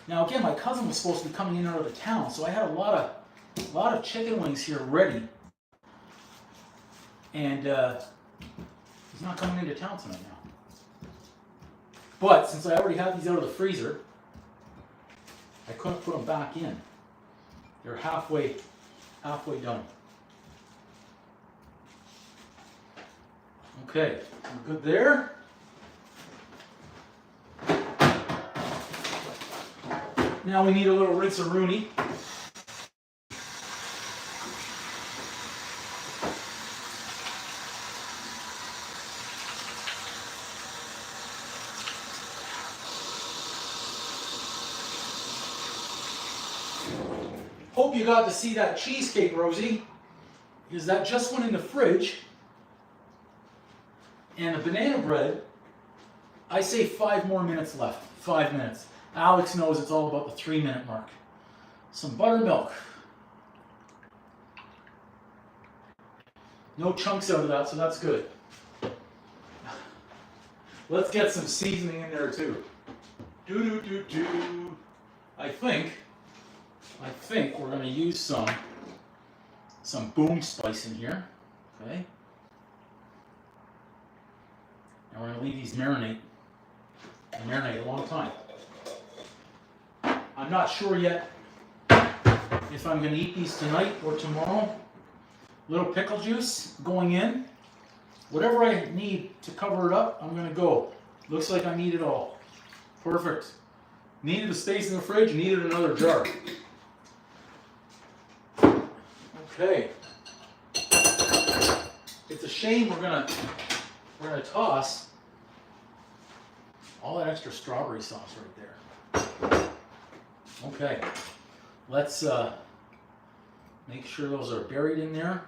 Now again, my cousin was supposed to be coming in out of the town, so I had a lot of chicken wings here ready. And he's not coming into town tonight now. But since I already had these out of the freezer, I couldn't put them back in. They're halfway done. Okay, we're good there. Now we need a little rinse-a-rooney. Hope you got to see that cheesecake, Rosie, because that just went in the fridge. And the banana bread, I say 5 more minutes left. 5 minutes. Alex knows it's all about the 3-minute mark. Some buttermilk. No chunks out of that, so that's good. Let's get some seasoning in there too. I think we're going to use some boom spice in here. Okay. And we're going to leave these marinate a long time. I'm not sure yet if I'm going to eat these tonight or tomorrow. Little pickle juice going in. Whatever I need to cover it up, I'm going to go. Looks like I need it all. Perfect. Needed the space in the fridge, needed another jar. Okay. It's a shame we're gonna toss all that extra strawberry sauce right there. Okay. Let's make sure those are buried in there.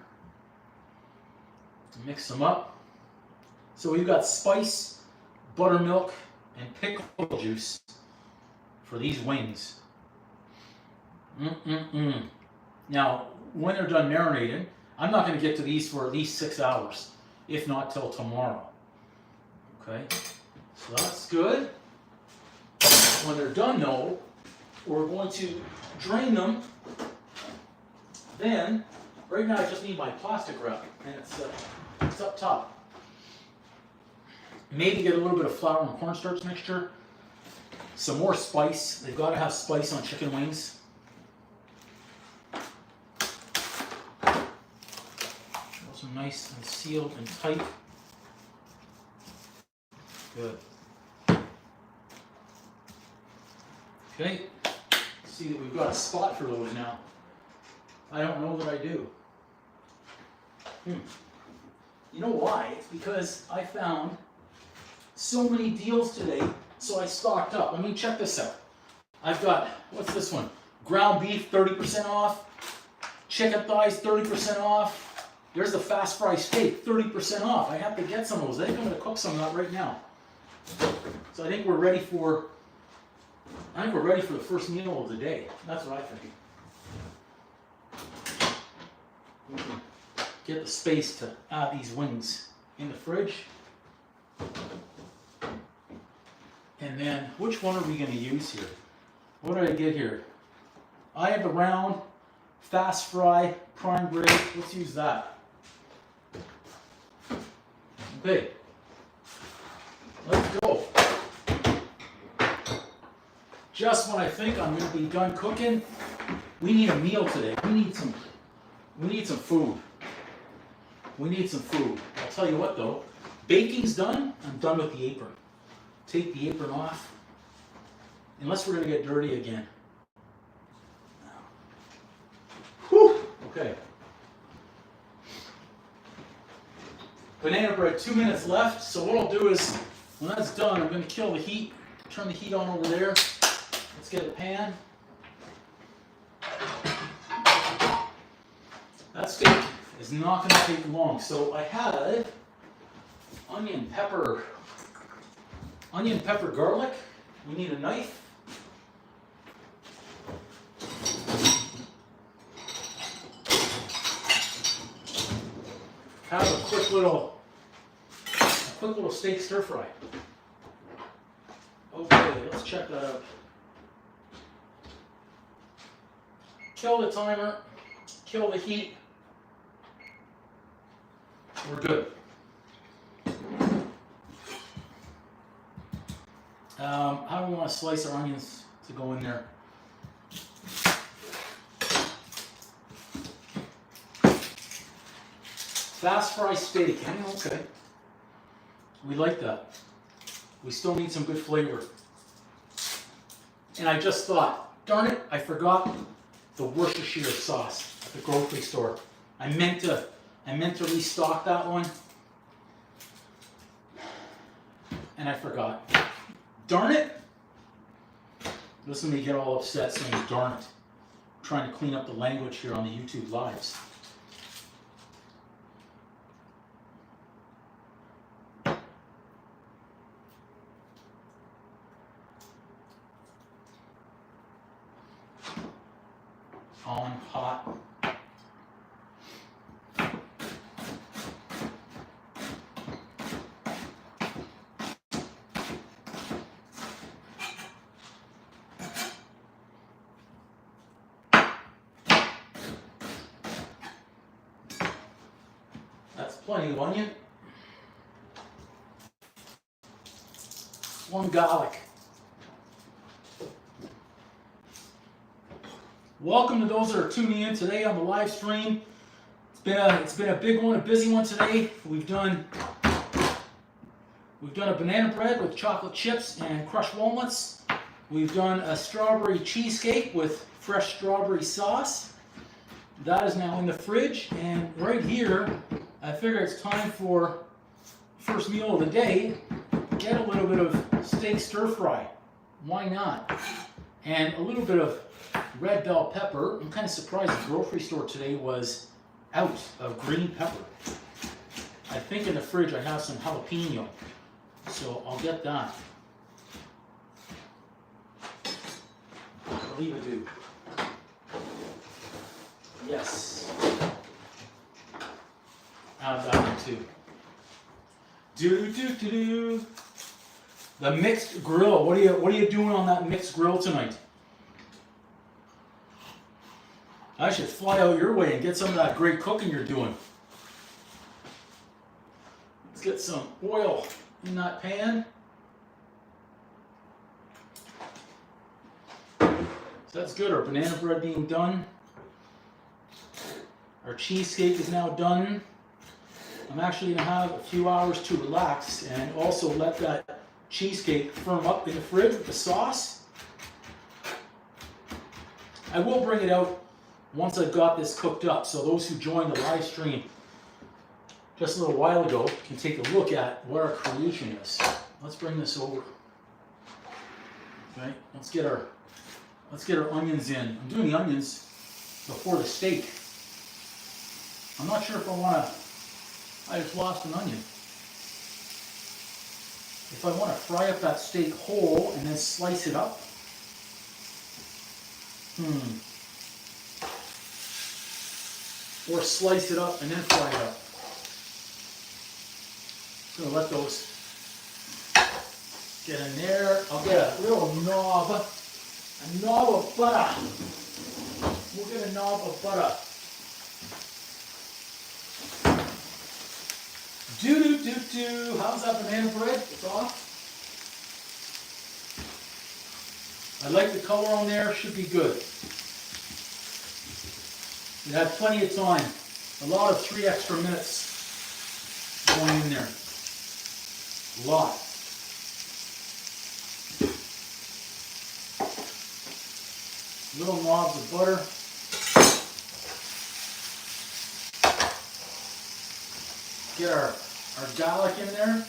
Mix them up. So we've got spice, buttermilk, and pickle juice for these wings. Now, when they're done marinating, I'm not going to get to these for at least 6 hours, if not till tomorrow. Okay, so that's good. When they're done though, we're going to drain them. Then, right now I just need my plastic wrap, and it's up top. Maybe get a little bit of flour and cornstarch mixture. Some more spice. They've got to have spice on chicken wings. Those are nice and sealed and tight. Good. Okay. See that we've got a spot for those now. I don't know that I do. You know why? It's because I found so many deals today, so I stocked up. Let me check this out. I've got, what's this one? Ground beef, 30% off. Chicken thighs, 30% off. There's the fast fry steak, 30% off. I have to get some of those. I think I'm going to cook some of that right now. So I think we're ready for the first meal of the day. That's what I think. We can get the space to add these wings in the fridge. And then, which one are we going to use here? What did I get here? I have the round, fast fry, prime rib. Let's use that. Okay. Let's go. Just when I think I'm going to be done cooking, we need a meal today. We need some food. We need some food. I'll tell you what though, baking's done. I'm done with the apron. Take the apron off. Unless we're going to get dirty again. Banana bread, 2 minutes left. So what I'll do is, when that's done, I'm going to kill the heat. Turn the heat on over there. Let's get a pan. That steak is not going to take long. So I had onion, pepper, garlic. We need a knife. Have a quick little steak stir fry. Okay, let's check that out. Kill the timer, kill the heat. We're good. How do we want to slice our onions to go in there? Fast fry steak. Okay. We like that. We still need some good flavor. And I just thought, darn it, I forgot the Worcestershire sauce at the grocery store. I meant to restock that one. And I forgot. Darn it! Listen to me get all upset saying darn it. I'm trying to clean up the language here on the YouTube lives. On hot. That's plenty of onion. 1 garlic. Welcome to those that are tuning in today on the live stream. It's been a big one, a busy one today. We've done a banana bread with chocolate chips and crushed walnuts. We've done a strawberry cheesecake with fresh strawberry sauce. That is now in the fridge, and right here, I figure it's time for first meal of the day. Get a little bit of steak stir fry. Why not? And a little bit of red bell pepper. I'm kind of surprised the grocery store today was out of green pepper. I think in the fridge I have some jalapeno, so I'll get that. I believe I do. Yes. Add that one too. Do. The mixed grill. What are you doing on that mixed grill tonight? I should fly out your way and get some of that great cooking you're doing. Let's get some oil in that pan. So that's good. Our banana bread being done. Our cheesecake is now done. I'm actually going to have a few hours to relax and also let that cheesecake firm up in the fridge with the sauce. I will bring it out once I've got this cooked up, so those who joined the live stream just a little while ago can take a look at what our creation is. Let's bring this over. Okay, let's get our onions in. I'm doing the onions before the steak. I'm not sure if I just lost an onion. If I want to fry up that steak whole and then slice it up. Or slice it up and then fry it up. I'm going to let those get in there. I'll get a little knob of butter. We'll get a knob of butter. Do. How's that banana bread? It's off. I like the color on there. Should be good. You have plenty of time. A lot of 3 extra minutes going in there. A lot. Little knobs of butter. Get our our garlic in there.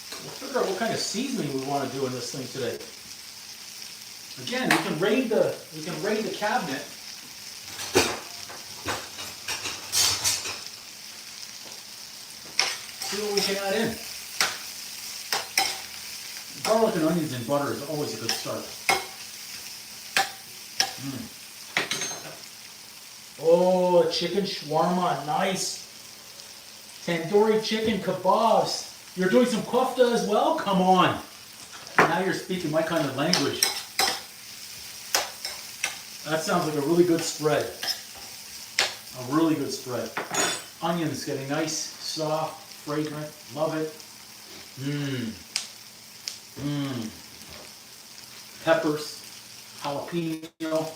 We'll figure out what kind of seasoning we want to do in this thing today. Again, we can raid the cabinet. See what we can add in. Garlic and onions and butter is always a good start. Oh, chicken shawarma, nice. Tandoori chicken kebabs. You're doing some kofta as well? Come on. Now you're speaking my kind of language. That sounds like a really good spread. A really good spread. Onions getting nice, soft, fragrant. Love it. Peppers, jalapeno.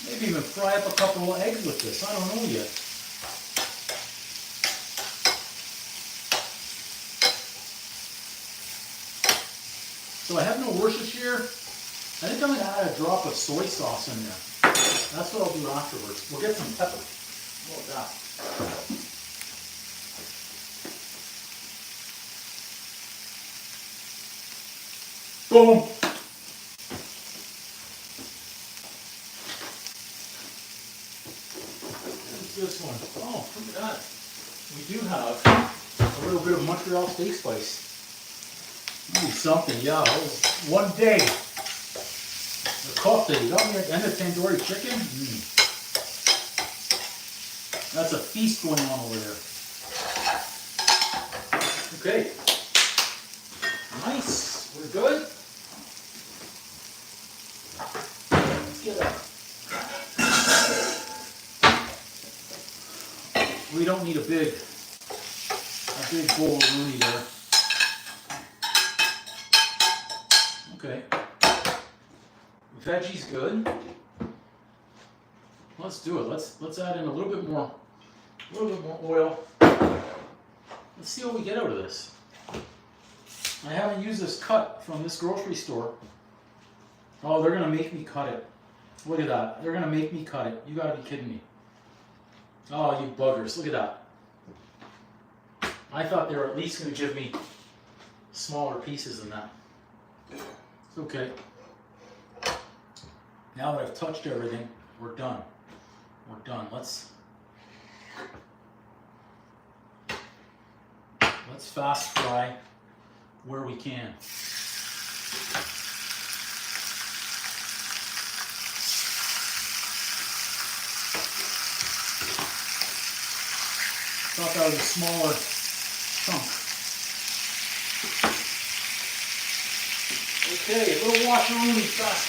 Maybe even fry up a couple of eggs with this. I don't know yet. So I have no Worcestershire. I think I'm going to add a drop of soy sauce in there. That's what I'll do afterwards. We'll get some pepper. How about that? Boom. What's this one? Oh, look at that. We do have a little bit of Montreal steak spice. Ooh, something, yeah. One day. The kofta, you got me at the end of tandoori chicken? That's a feast going on over there. Okay. Nice. We're good. Let's get up. We don't need a big bowl of rooney there. Okay. Veggies good. Let's do it. Let's add in a little bit more oil. Let's see what we get out of this. I haven't used this cut from this grocery store. Oh, they're gonna make me cut it. Look at that. They're gonna make me cut it. You gotta be kidding me. Oh, you buggers. Look at that. I thought they were at least gonna give me smaller pieces than that. It's okay. Now that I've touched everything, we're done. We're done. Let's fast fry where we can. Thought that was a smaller chunk. Okay, a little washeroonie, fast.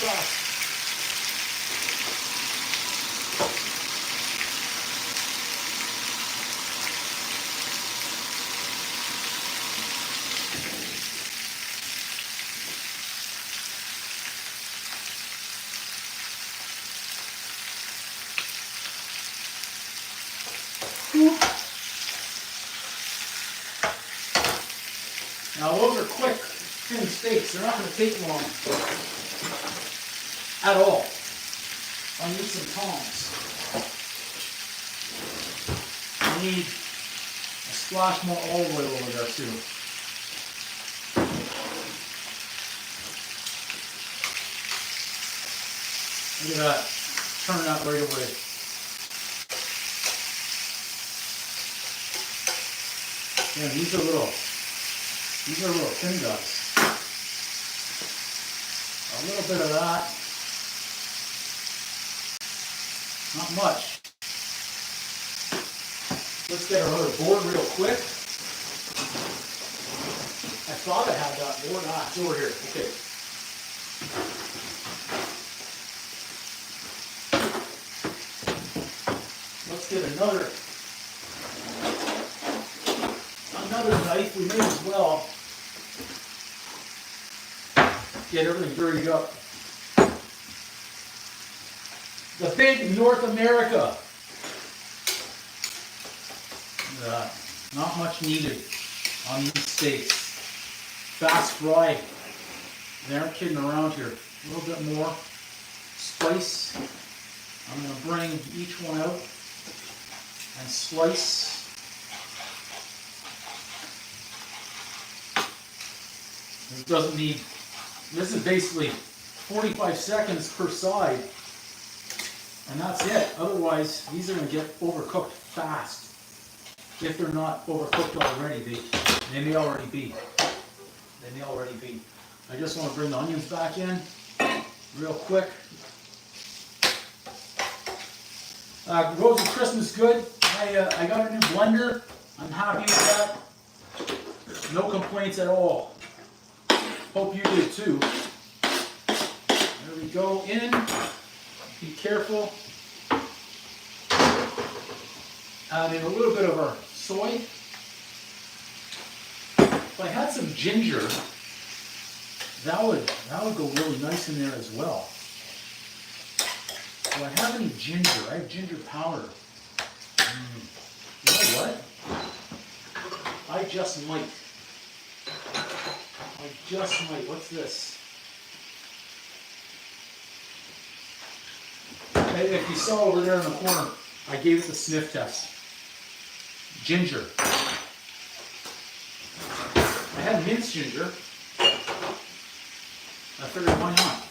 Now those are quick, thin steaks. They're not going to take long at all. I need some tongs. I need a splash more olive oil over there too. Look at that. Turn that right away. Yeah, these are little thin guys. A little bit of that. Not much. Let's get our other board real quick. I thought I had that board. Ah, it's over here. Okay. Let's get another knife. We may as well get everything dirtied up. The big North America. Not much needed on these steaks. Fast fry. They aren't kidding around here. A little bit more. spice. I'm going to bring each one out and slice. This doesn't need, this is basically 45 seconds per side, and that's it. Otherwise, these are going to get overcooked fast. If they're not overcooked already, they may already be. They may already be. I just want to bring the onions back in real quick. Rosy Christmas good. I got a new blender. I'm happy with that. No complaints at all. Hope you did too. There we go. In. Be careful. Add in a little bit of our soy. If I had some ginger, that would go really nice in there as well. Do I have any ginger? I have ginger powder. You know what? I just might. What's this? If you saw over there in the corner, I gave it the sniff test. Ginger. I had minced ginger. I figured, why not?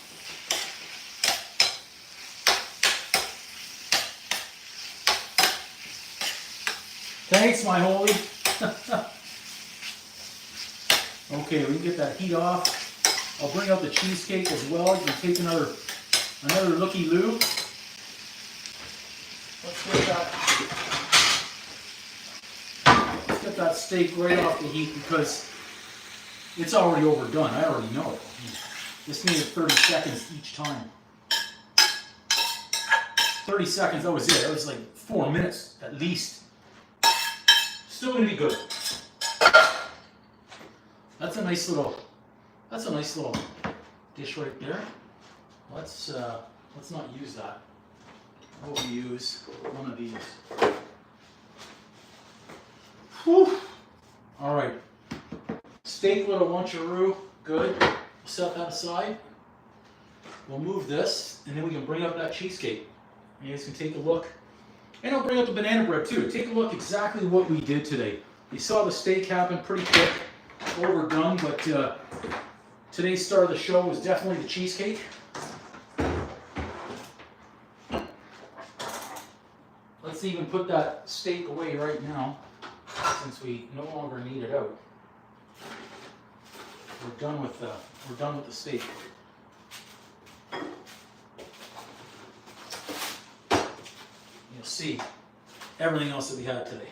Thanks, my holy. Okay, we can get that heat off. I'll bring out the cheesecake as well. You can take another looky-loo. Let's get that steak right off the heat because it's already overdone. I already know it. Just needed 30 seconds each time. 30 seconds, that was it. That was like 4 minutes at least. Still gonna be good. That's a nice little dish right there. Let's not use that. We'll use one of these. Whew. All right. Steak little luncheroo, good. We'll set that aside. We'll move this, and then we can bring up that cheesecake. You guys can take a look. And I'll bring up the banana bread too. Take a look exactly what we did today. You saw the steak happen pretty quick, overdone, but today's star of the show was definitely the cheesecake. Let's even put that steak away right now, since we no longer need it out. We're done with the steak. You'll see everything else that we had today.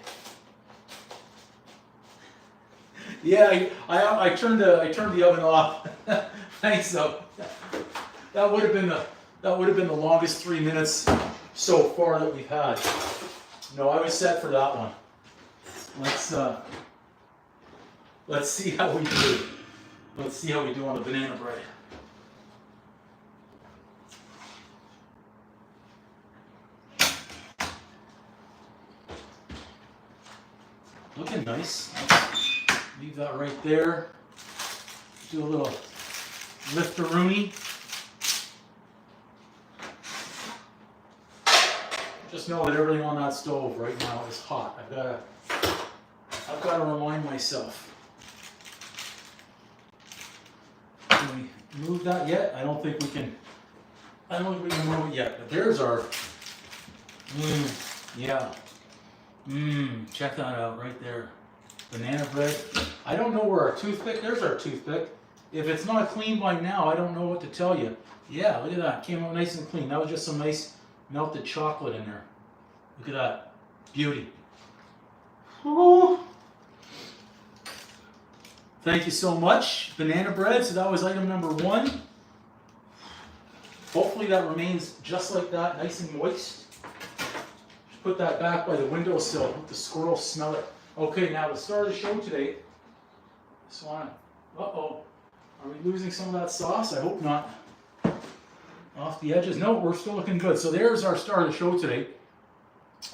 Yeah, I turned the oven off. Thanks though. That would have been the longest 3 minutes so far that we've had. No, I was set for that one. Let's see how we do. Let's see how we do on the banana bread. Looking nice. Leave that right there. Do a little lift-a-rooney. Just know that everything on that stove right now is hot. I've got to remind myself. Can we move that yet? I don't think we can move it yet. But there's our, yeah. Check that out right there. Banana bread. I don't know where our toothpick, there's our toothpick. If it's not clean by now, I don't know what to tell you. Yeah, look at that. Came out nice and clean. That was just some nice melted chocolate in there. Look at that. Beauty. Ooh. Thank you so much. Banana bread. So that was item number 1. Hopefully that remains just like that, nice and moist. Put that back by the windowsill. Let the squirrels smell it. Okay, now the star of the show today. Just want to, uh-oh. Are we losing some of that sauce? I hope not. Off the edges. No, we're still looking good. So there's our star of the show today.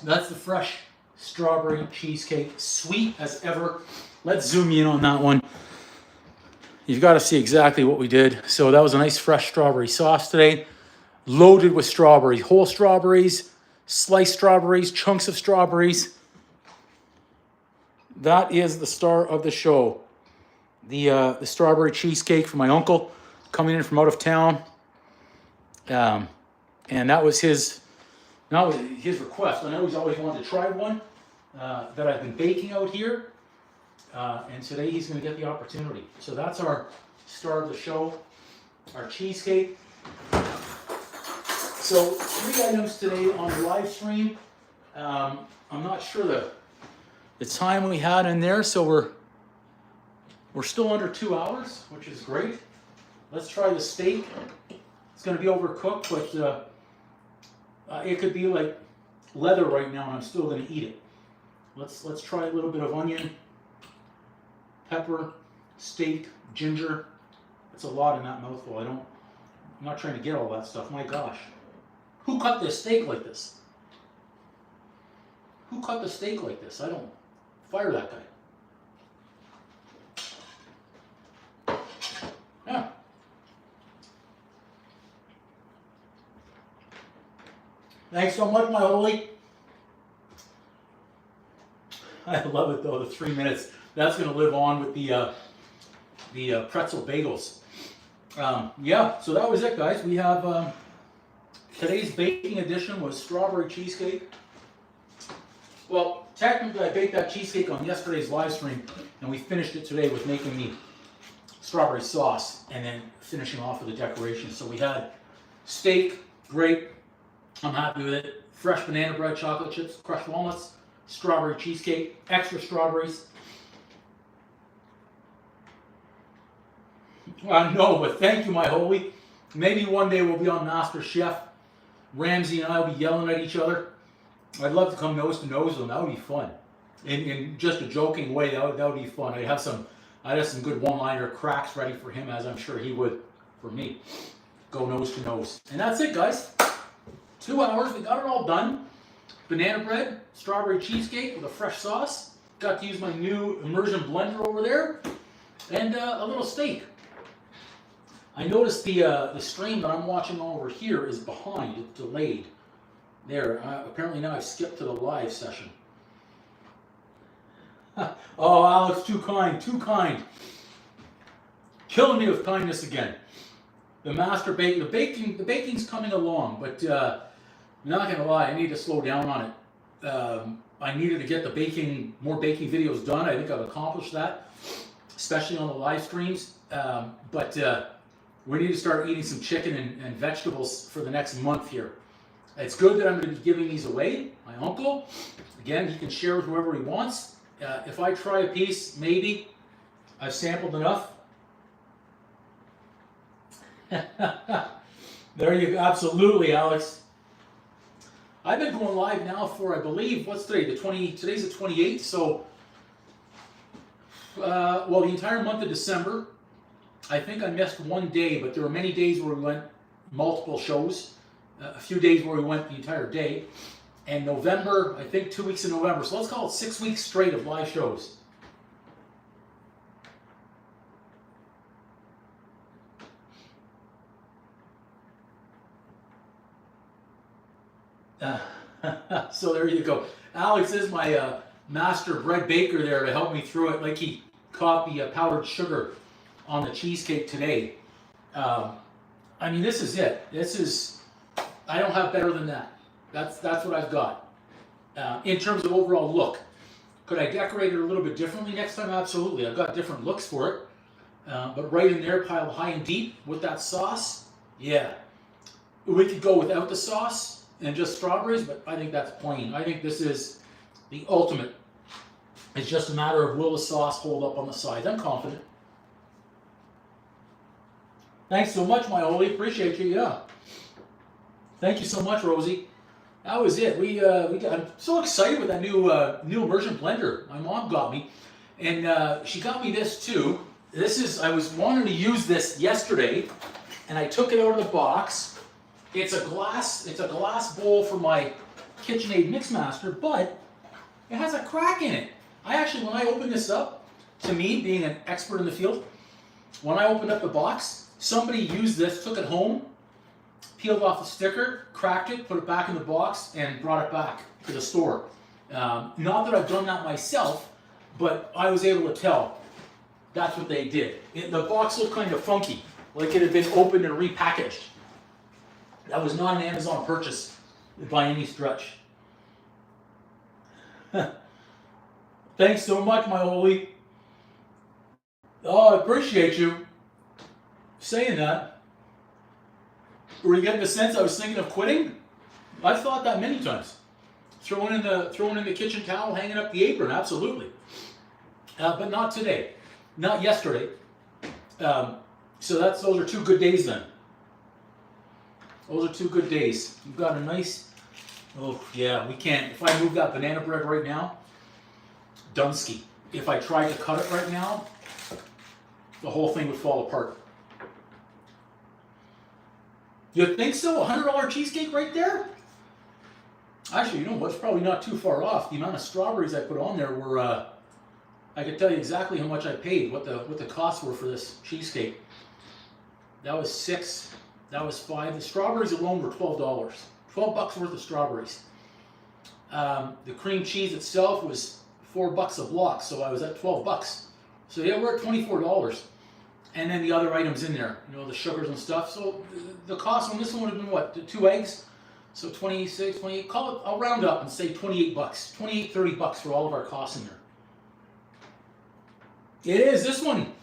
That's the fresh strawberry cheesecake. Sweet as ever. Let's zoom in on that one. You've got to see exactly what we did. So that was a nice fresh strawberry sauce today. loaded with strawberries, whole strawberries, sliced strawberries, chunks of strawberries. That is the star of the show. The strawberry cheesecake from my uncle coming in from out of town. And that was his request. I know he's always wanted to try one that I've been baking out here. And today he's going to get the opportunity. So that's our star of the show, our cheesecake. So 3 items today on the live stream. I'm not sure the time we had in there, so we're still under 2 hours, which is great. Let's try the steak. It's going to be overcooked, but it could be like leather right now, and I'm still going to eat it. Let's try a little bit of onion, pepper, steak, ginger. That's a lot in that mouthful. I'm not trying to get all that stuff. My gosh. Who cut this steak like this? Who cut the steak like this? I don't. Fire that guy. Yeah. Thanks so much, my holy. I love it though, the 3 minutes. That's going to live on with the pretzel bagels. Yeah, so that was it, guys. We have today's baking edition was strawberry cheesecake. Well, technically I baked that cheesecake on yesterday's live stream, and we finished it today with making the strawberry sauce and then finishing off with the decoration. So we had steak, great. I'm happy with it. Fresh banana bread, chocolate chips, crushed walnuts, strawberry cheesecake, extra strawberries. I know, but thank you, my holy. Maybe one day we'll be on Master Chef. Ramsey and I will be yelling at each other. I'd love to come nose to nose with him. That would be fun. In just a joking way, that would be fun. I'd have some good one-liner cracks ready for him, as I'm sure he would for me. Go nose to nose. And that's it, guys. 2 hours. We got it all done. Banana bread, strawberry cheesecake with a fresh sauce. Got to use my new immersion blender over there. And a little steak. I noticed the stream that I'm watching over here is behind. It's delayed. There. Apparently now I've skipped to the live session. Oh, Alex, too kind, too kind. Killing me with kindness again. The master bake, the baking's coming along, but I'm not gonna lie, I need to slow down on it. I needed to get more baking videos done. I think I've accomplished that, especially on the live streams. But we need to start eating some chicken and vegetables for the next month here. It's good that I'm going to be giving these away. My uncle, again, he can share with whoever he wants. If I try a piece, maybe. I've sampled enough. There you go. Absolutely, Alex. I've been going live now for, I believe, what's today? Today's the 28th, so, well, the entire month of December. I think I missed one day, but there were many days where we went multiple shows. A few days where we went the entire day. And November, I think 2 weeks in November. So let's call it 6 weeks straight of live shows. So there you go. Alex is my master bread baker there to help me through it, like he caught the powdered sugar on the cheesecake today. I mean, this is it. I don't have better than that. That's what I've got. In terms of overall look. Could I decorate it a little bit differently next time? Absolutely. I've got different looks for it. But right in there, piled high and deep with that sauce, yeah. We could go without the sauce and just strawberries, but I think that's plain. I think this is the ultimate. It's just a matter of will the sauce hold up on the sides. I'm confident. Thanks so much, my Oli. Appreciate you, yeah. Thank you so much, Rosie. That was it. I'm so excited with that new immersion blender my mom got me. And she got me this too. I was wanting to use this yesterday, and I took it out of the box. It's a glass bowl for my KitchenAid Mixmaster, but it has a crack in it. When I opened this up, to me, being an expert in the field, when I opened up the box, somebody used this, took it home, peeled off the sticker, cracked it, put it back in the box, and brought it back to the store. Not that I've done that myself, but I was able to tell that's what they did. The box looked kind of funky, like it had been opened and repackaged. That was not an Amazon purchase by any stretch. Thanks so much, my Oli. Oh, I appreciate you saying that. Were you getting the sense I was thinking of quitting? I've thought that many times. Throwing in the kitchen towel, hanging up the apron, absolutely. But not today, not yesterday. So those are 2 good days then. Those are 2 good days. You've got a nice. Oh yeah, we can't. If I move that banana bread right now, Dunsky. If I tried to cut it right now, the whole thing would fall apart. You think so? $100 cheesecake right there? Actually, you know what's probably not too far off. The amount of strawberries I put on there were, I could tell you exactly how much I paid, what the costs were for this cheesecake. That was $6, that was $5. The strawberries alone were $12. $12 worth of strawberries. The cream cheese itself was $4 a block, so I was at $12. So yeah, we're at $24. And then the other items in there, you know, the sugars and stuff. So the cost on this one would have been what, 2 eggs? So 26, 28, call it, I'll round up and say $28. $28, $30 for all of our costs in there. It is, this one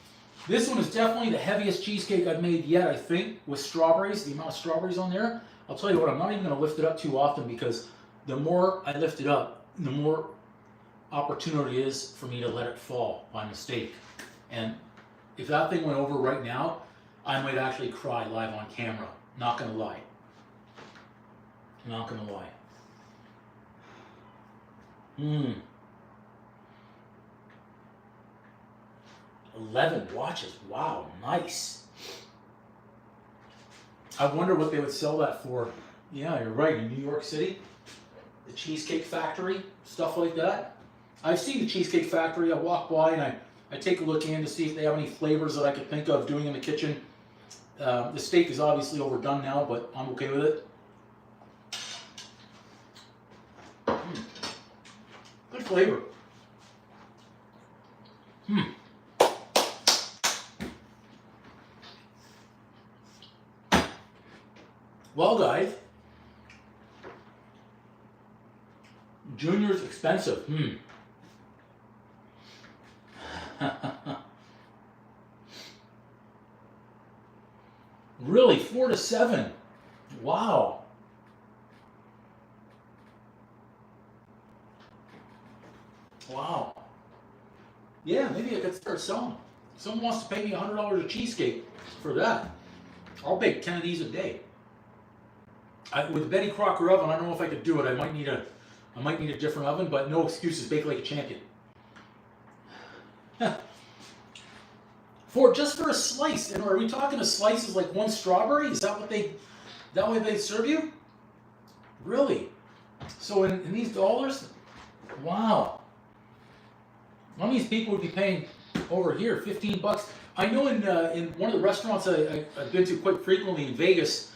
is definitely the heaviest cheesecake I've made yet, I think, with strawberries, the amount of strawberries on there. I'll tell you what, I'm not even going to lift it up too often because the more I lift it up, the more opportunity is for me to let it fall by mistake. And if that thing went over right now, I might actually cry live on camera. Not going to lie. Not going to lie. 11 watches. Wow, nice. I wonder what they would sell that for. Yeah, you're right. In New York City, the Cheesecake Factory, stuff like that. I've seen the Cheesecake Factory. I walk by and I take a look in to see if they have any flavors that I could think of doing in the kitchen. The steak is obviously overdone now, but I'm okay with it. Good flavor. Well, guys, Junior's expensive. Really, 4 to 7. Wow. Wow. Yeah, maybe I could start selling. Someone wants to pay me $100 a cheesecake for that. I'll bake 10 of these a day. With the Betty Crocker oven, I don't know if I could do it. I might need a different oven, but no excuses. Bake like a champion. Just for a slice, and are we talking a slice is like 1 strawberry? Is that what they serve you? Really? So in these dollars, wow. One of these people would be paying over here $15. I know in one of the restaurants I've been to quite frequently in Vegas,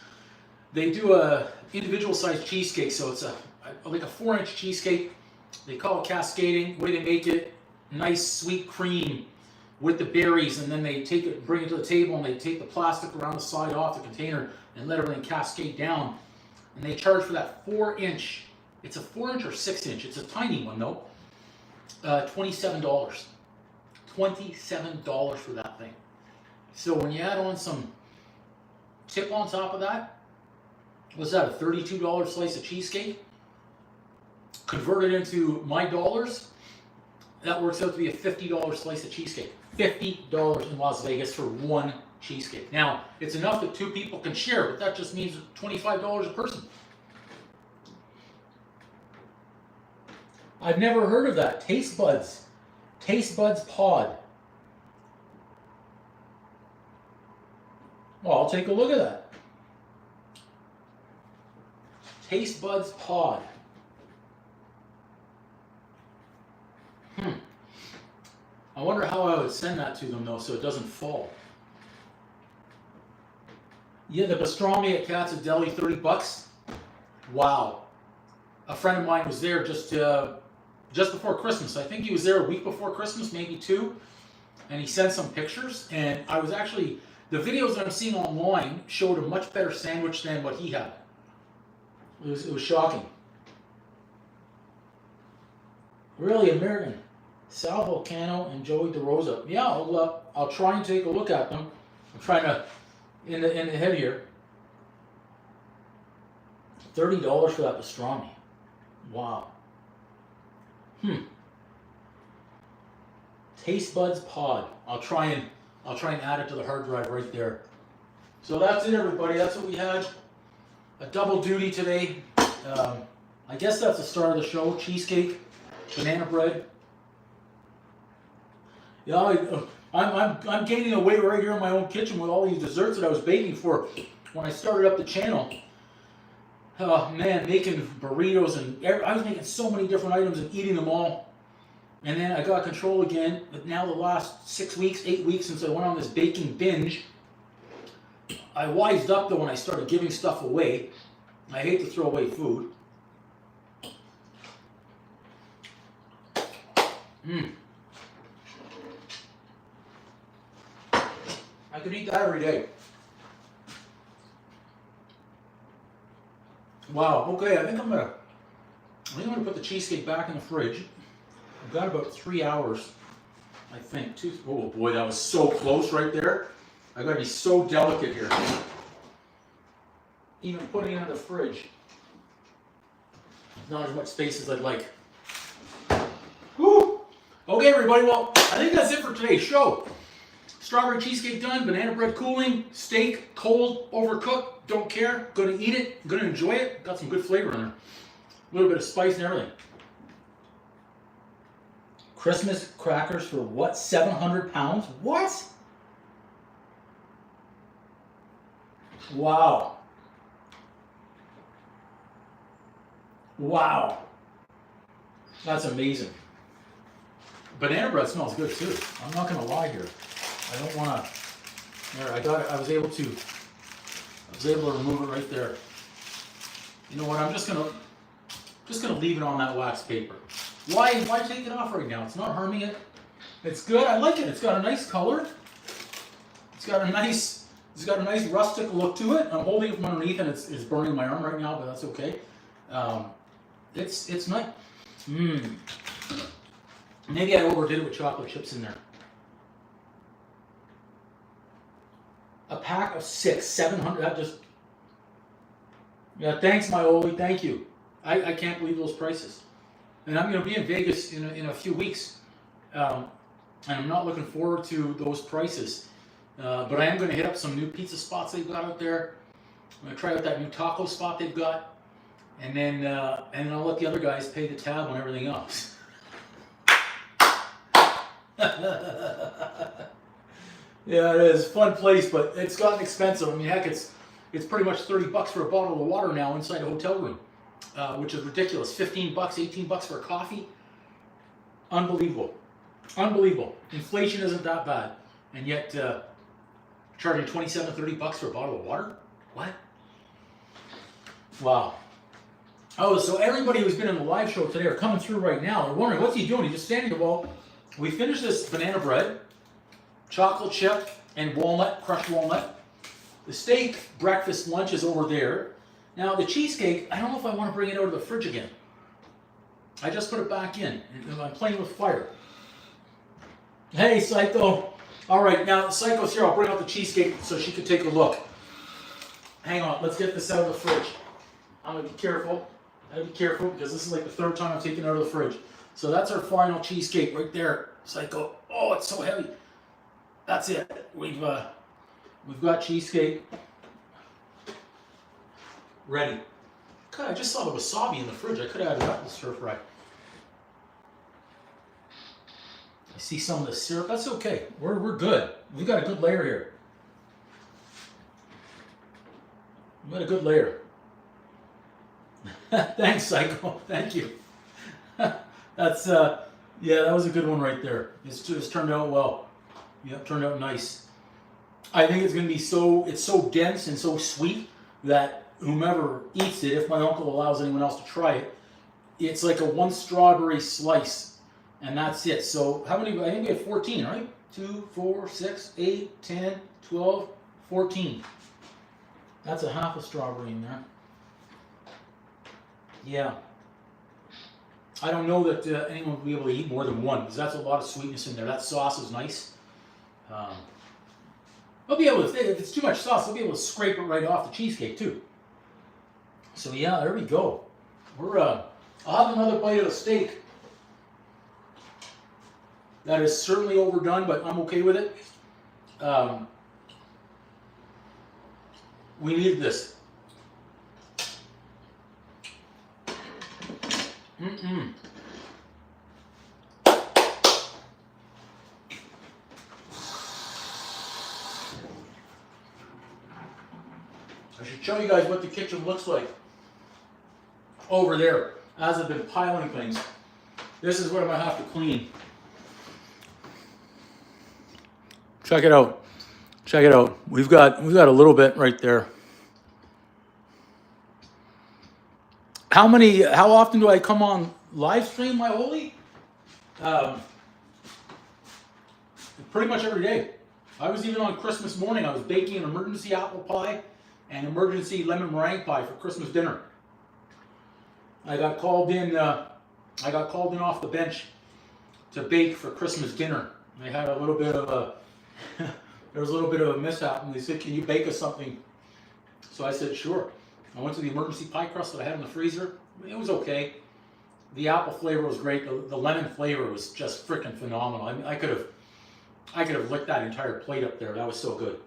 they do a individual sized cheesecake. So it's like a 4-inch cheesecake. They call it cascading. The way they make it, nice sweet cream with the berries, and then they take it, bring it to the table, and they take the plastic around the side off the container and let everything cascade down. And they charge for that 4-inch. It's a 4-inch or 6-inch. It's a tiny one though. $27. $27 for that thing. So when you add on some tip on top of that, what's that, a $32 slice of cheesecake? Converted into my dollars, that works out to be a $50 slice of cheesecake. $50 in Las Vegas for 1 cheesecake. Now, it's enough that 2 people can share, but that just means $25 a person. I've never heard of that. Taste Buds. Taste Buds Pod. Well, I'll take a look at that. Taste Buds Pod. I wonder how I would send that to them though so it doesn't fall. Yeah, the pastrami at Katz's Deli, 30 bucks. Wow. A friend of mine was there just before Christmas. I think he was there a week before Christmas, maybe two. And he sent some pictures. And I was actually, the videos that I'm seeing online showed a much better sandwich than what he had. It was shocking. Really, American. Sal Volcano and Joey DeRosa. Yeah, I'll try and take a look at them. I'm trying to, in the head here. $30 for that pastrami. Wow. Taste Buds Pod. I'll try and add it to the hard drive right there. So that's it, everybody. That's what we had. A double duty today. I guess that's the start of the show. Cheesecake, banana bread. Yeah, I'm gaining a weight right here in my own kitchen with all these desserts that I was baking for when I started up the channel. Oh man, making burritos and I was making so many different items and eating them all. And then I got control again. But now the last 6 weeks, 8 weeks since I went on this baking binge, I wised up though when I started giving stuff away. I hate to throw away food. I could eat that every day. Wow, okay, I think I'm gonna put the cheesecake back in the fridge. I've got about 3 hours, I think. Oh boy, that was so close right there. I gotta be so delicate here. Even putting it in the fridge. Not as much space as I'd like. Whew. Okay, everybody, well, I think that's it for today's show. Strawberry cheesecake done, banana bread cooling, steak cold, overcooked, don't care, gonna eat it, gonna enjoy it. Got some good flavor in there. A little bit of spice and everything. Christmas crackers for what? 700 pounds? What? Wow. Wow. That's amazing. Banana bread smells good too. I'm not gonna lie here. I don't want to. There, I got it. I was able to remove it right there. You know what? I'm just gonna leave it on that wax paper. Why take it off right now? It's not harming it. It's good. I like it. It's got a nice color. It's got a nice rustic look to it. I'm holding it from underneath and it's burning my arm right now, but that's okay. It's nice. Maybe I overdid it with chocolate chips in there. A pack of 6, 700. That just. Yeah, thanks, my Oli. Thank you. I can't believe those prices. And I'm going to be in Vegas in a few weeks, and I'm not looking forward to those prices. But I am going to hit up some new pizza spots they've got out there. I'm going to try out that new taco spot they've got, and then I'll let the other guys pay the tab on everything else. Yeah, it is. Fun place, but it's gotten expensive. I mean, heck, it's pretty much 30 bucks for a bottle of water now inside a hotel room, which is ridiculous. 15 bucks, 18 bucks for a coffee. Unbelievable. Unbelievable. Inflation isn't that bad. And yet, charging 27, 30 bucks for a bottle of water? What? Wow. Oh, so everybody who's been in the live show today are coming through right now. They're wondering, what's he doing? He's just standing there. Well, we finished this banana bread, chocolate chip, and walnut, crushed walnut. The steak breakfast lunch is over there. Now the cheesecake, I don't know if I want to bring it out of the fridge again. I just put it back in, and I'm playing with fire. Hey, Psycho. All right, now Psycho's here. I'll bring out the cheesecake so she can take a look. Hang on, let's get this out of the fridge. I'm gonna be careful. I gotta be careful because this is like the third time I'm taking it out of the fridge. So that's our final cheesecake right there, Psycho. Oh, it's so heavy. That's it. We've got cheesecake ready. God, I just saw the wasabi in the fridge. I could have added that to the stir fry. I see some of the syrup. That's okay. We're good. We've got a good layer here. We've got a good layer. Thanks, Psycho. Thank you. That's yeah, that was a good one right there. It's turned out well. Yeah, it turned out nice. I think it's going to be it's so dense and so sweet that whomever eats it, if my uncle allows anyone else to try it, it's like a 1 strawberry slice, and that's it. So how many, I think we have 14, right? 2, 4, 6, 8, 10, 12, 14. That's a half a strawberry in there. Yeah. I don't know that anyone will be able to eat more than one, because that's a lot of sweetness in there. That sauce is nice. I'll be able to, if it's too much sauce, I'll be able to scrape it right off the cheesecake too. So yeah, there we go. I'll have another bite of the steak. That is certainly overdone, but I'm okay with it. We need this. I should show you guys what the kitchen looks like over there as I've been piling things. This is what I'm gonna have to clean. Check it out. Check it out. We've got a little bit right there. How often do I come on live stream, my holy? Pretty much every day. I was even on Christmas morning. I was baking an emergency apple pie and emergency lemon meringue pie for Christmas dinner. I got called in off the bench to bake for Christmas dinner. I had a little bit of a there was a little bit of a mishap, and they said, "Can you bake us something?" So I said, "Sure." I went to the emergency pie crust that I had in the freezer. It was okay. The apple flavor was great. The lemon flavor was just freaking phenomenal. I mean, I could have licked that entire plate up there. That was so good.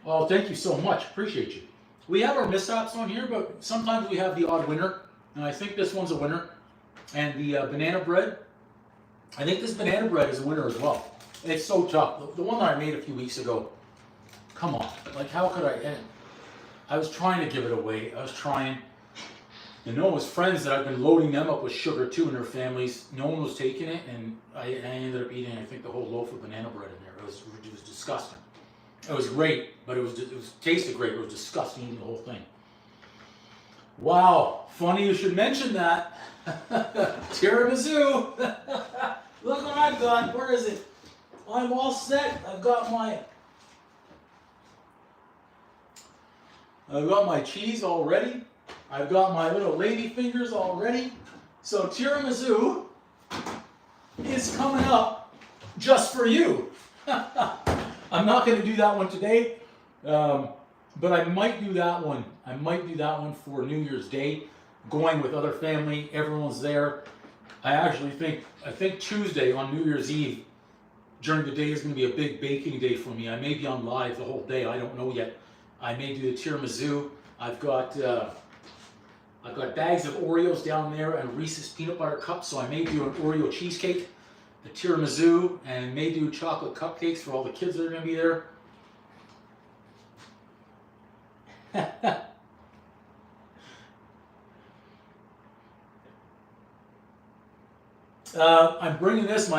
Oh, thank you so much. Appreciate you. We have our mishaps on here, but sometimes we have the odd winner, and I think this one's a winner. And the banana bread, I think this banana bread is a winner as well. It's so tough. The one that I made a few weeks ago, come on. Like, how could I? I was trying to give it away. I was trying. And no one was friends that I've been loading them up with sugar too in their families. No one was taking it, and I ended up eating, I think, the whole loaf of banana bread in there. It was disgusting. It was great, but it tasted great. It was disgusting eating the whole thing. Wow, funny you should mention that. Tiramisu. Look what I've got. Where is it? I'm all set. I've got my cheese all ready. I've got my little lady fingers all ready. So tiramisu is coming up just for you. I'm not going to do that one today, but I might do that one. I might do that one for New Year's Day, going with other family. Everyone's there. I think Tuesday on New Year's Eve during the day is going to be a big baking day for me. I may be on live the whole day. I don't know yet. I may do the tiramisu. I've got bags of Oreos down there and Reese's peanut butter cups, so I may do an Oreo cheesecake, the tiramisu, and may do chocolate cupcakes for all the kids that are going to be there. I'm bringing this.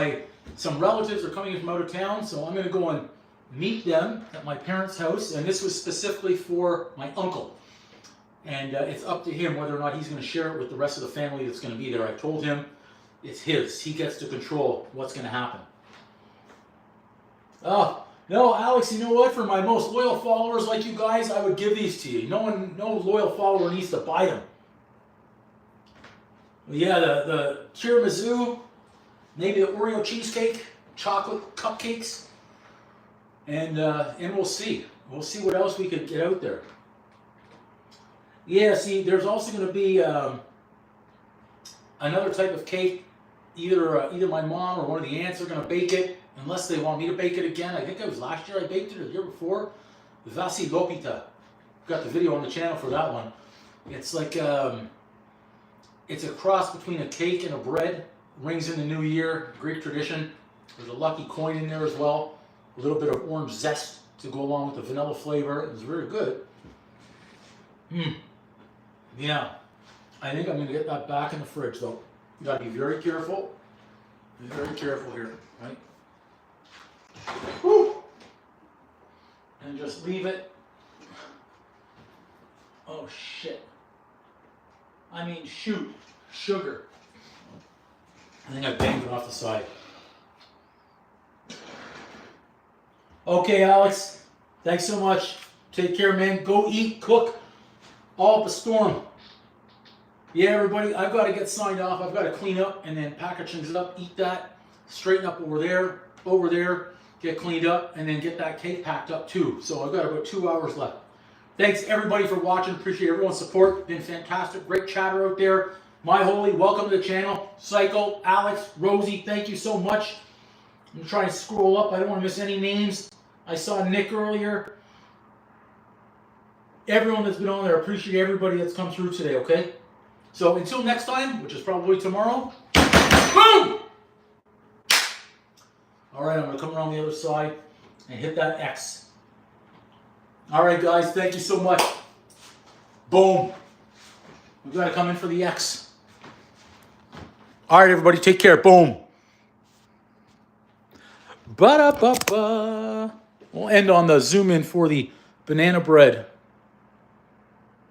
Some relatives are coming in from out of town, so I'm going to go and meet them at my parents' house, and this was specifically for my uncle. And it's up to him whether or not he's going to share it with the rest of the family that's going to be there. I told him it's his. He gets to control what's going to happen. Oh, no, Alex, you know what? For my most loyal followers like you guys, I would give these to you. No loyal follower needs to buy them. Yeah, the tiramisu, maybe the Oreo cheesecake, chocolate cupcakes, and we'll see. We'll see what else we could get out there. Yeah, see, there's also going to be another type of cake. Either my mom or one of the aunts are going to bake it, unless they want me to bake it again. I think it was last year I baked it, or the year before. Vasi Lopita. Got the video on the channel for that one. It's like it's a cross between a cake and a bread. Rings in the new year, Greek tradition. There's a lucky coin in there as well. A little bit of orange zest to go along with the vanilla flavor. It was very good. Yeah, I think I'm going to get that back in the fridge though. You got to be very careful. Be very careful here, right? Whew. and just leave it. Oh shit. I mean, shoot, sugar. I think I banged it off the side. Okay, Alex, thanks so much. Take care, man. Go eat, cook, all up a storm. Yeah, everybody, I've got to get signed off. I've got to clean up and then package things up, eat that, straighten up over there, get cleaned up, and then get that cake packed up too. So I've got about 2 hours left. Thanks everybody for watching. Appreciate everyone's support. Been fantastic. Great chatter out there. My Holy, welcome to the channel. Psycho, Alex, Rosie, thank you so much. I'm trying to scroll up. I don't want to miss any names. I saw Nick earlier. Everyone that's been on there, appreciate everybody that's come through today, okay? So until next time, which is probably tomorrow. Boom! All right, I'm going to come around the other side and hit that X. All right, guys, thank you so much. Boom. We've got to come in for the X. All right, everybody, take care. Boom. Ba-da-ba-ba. We'll end on the zoom in for the banana bread.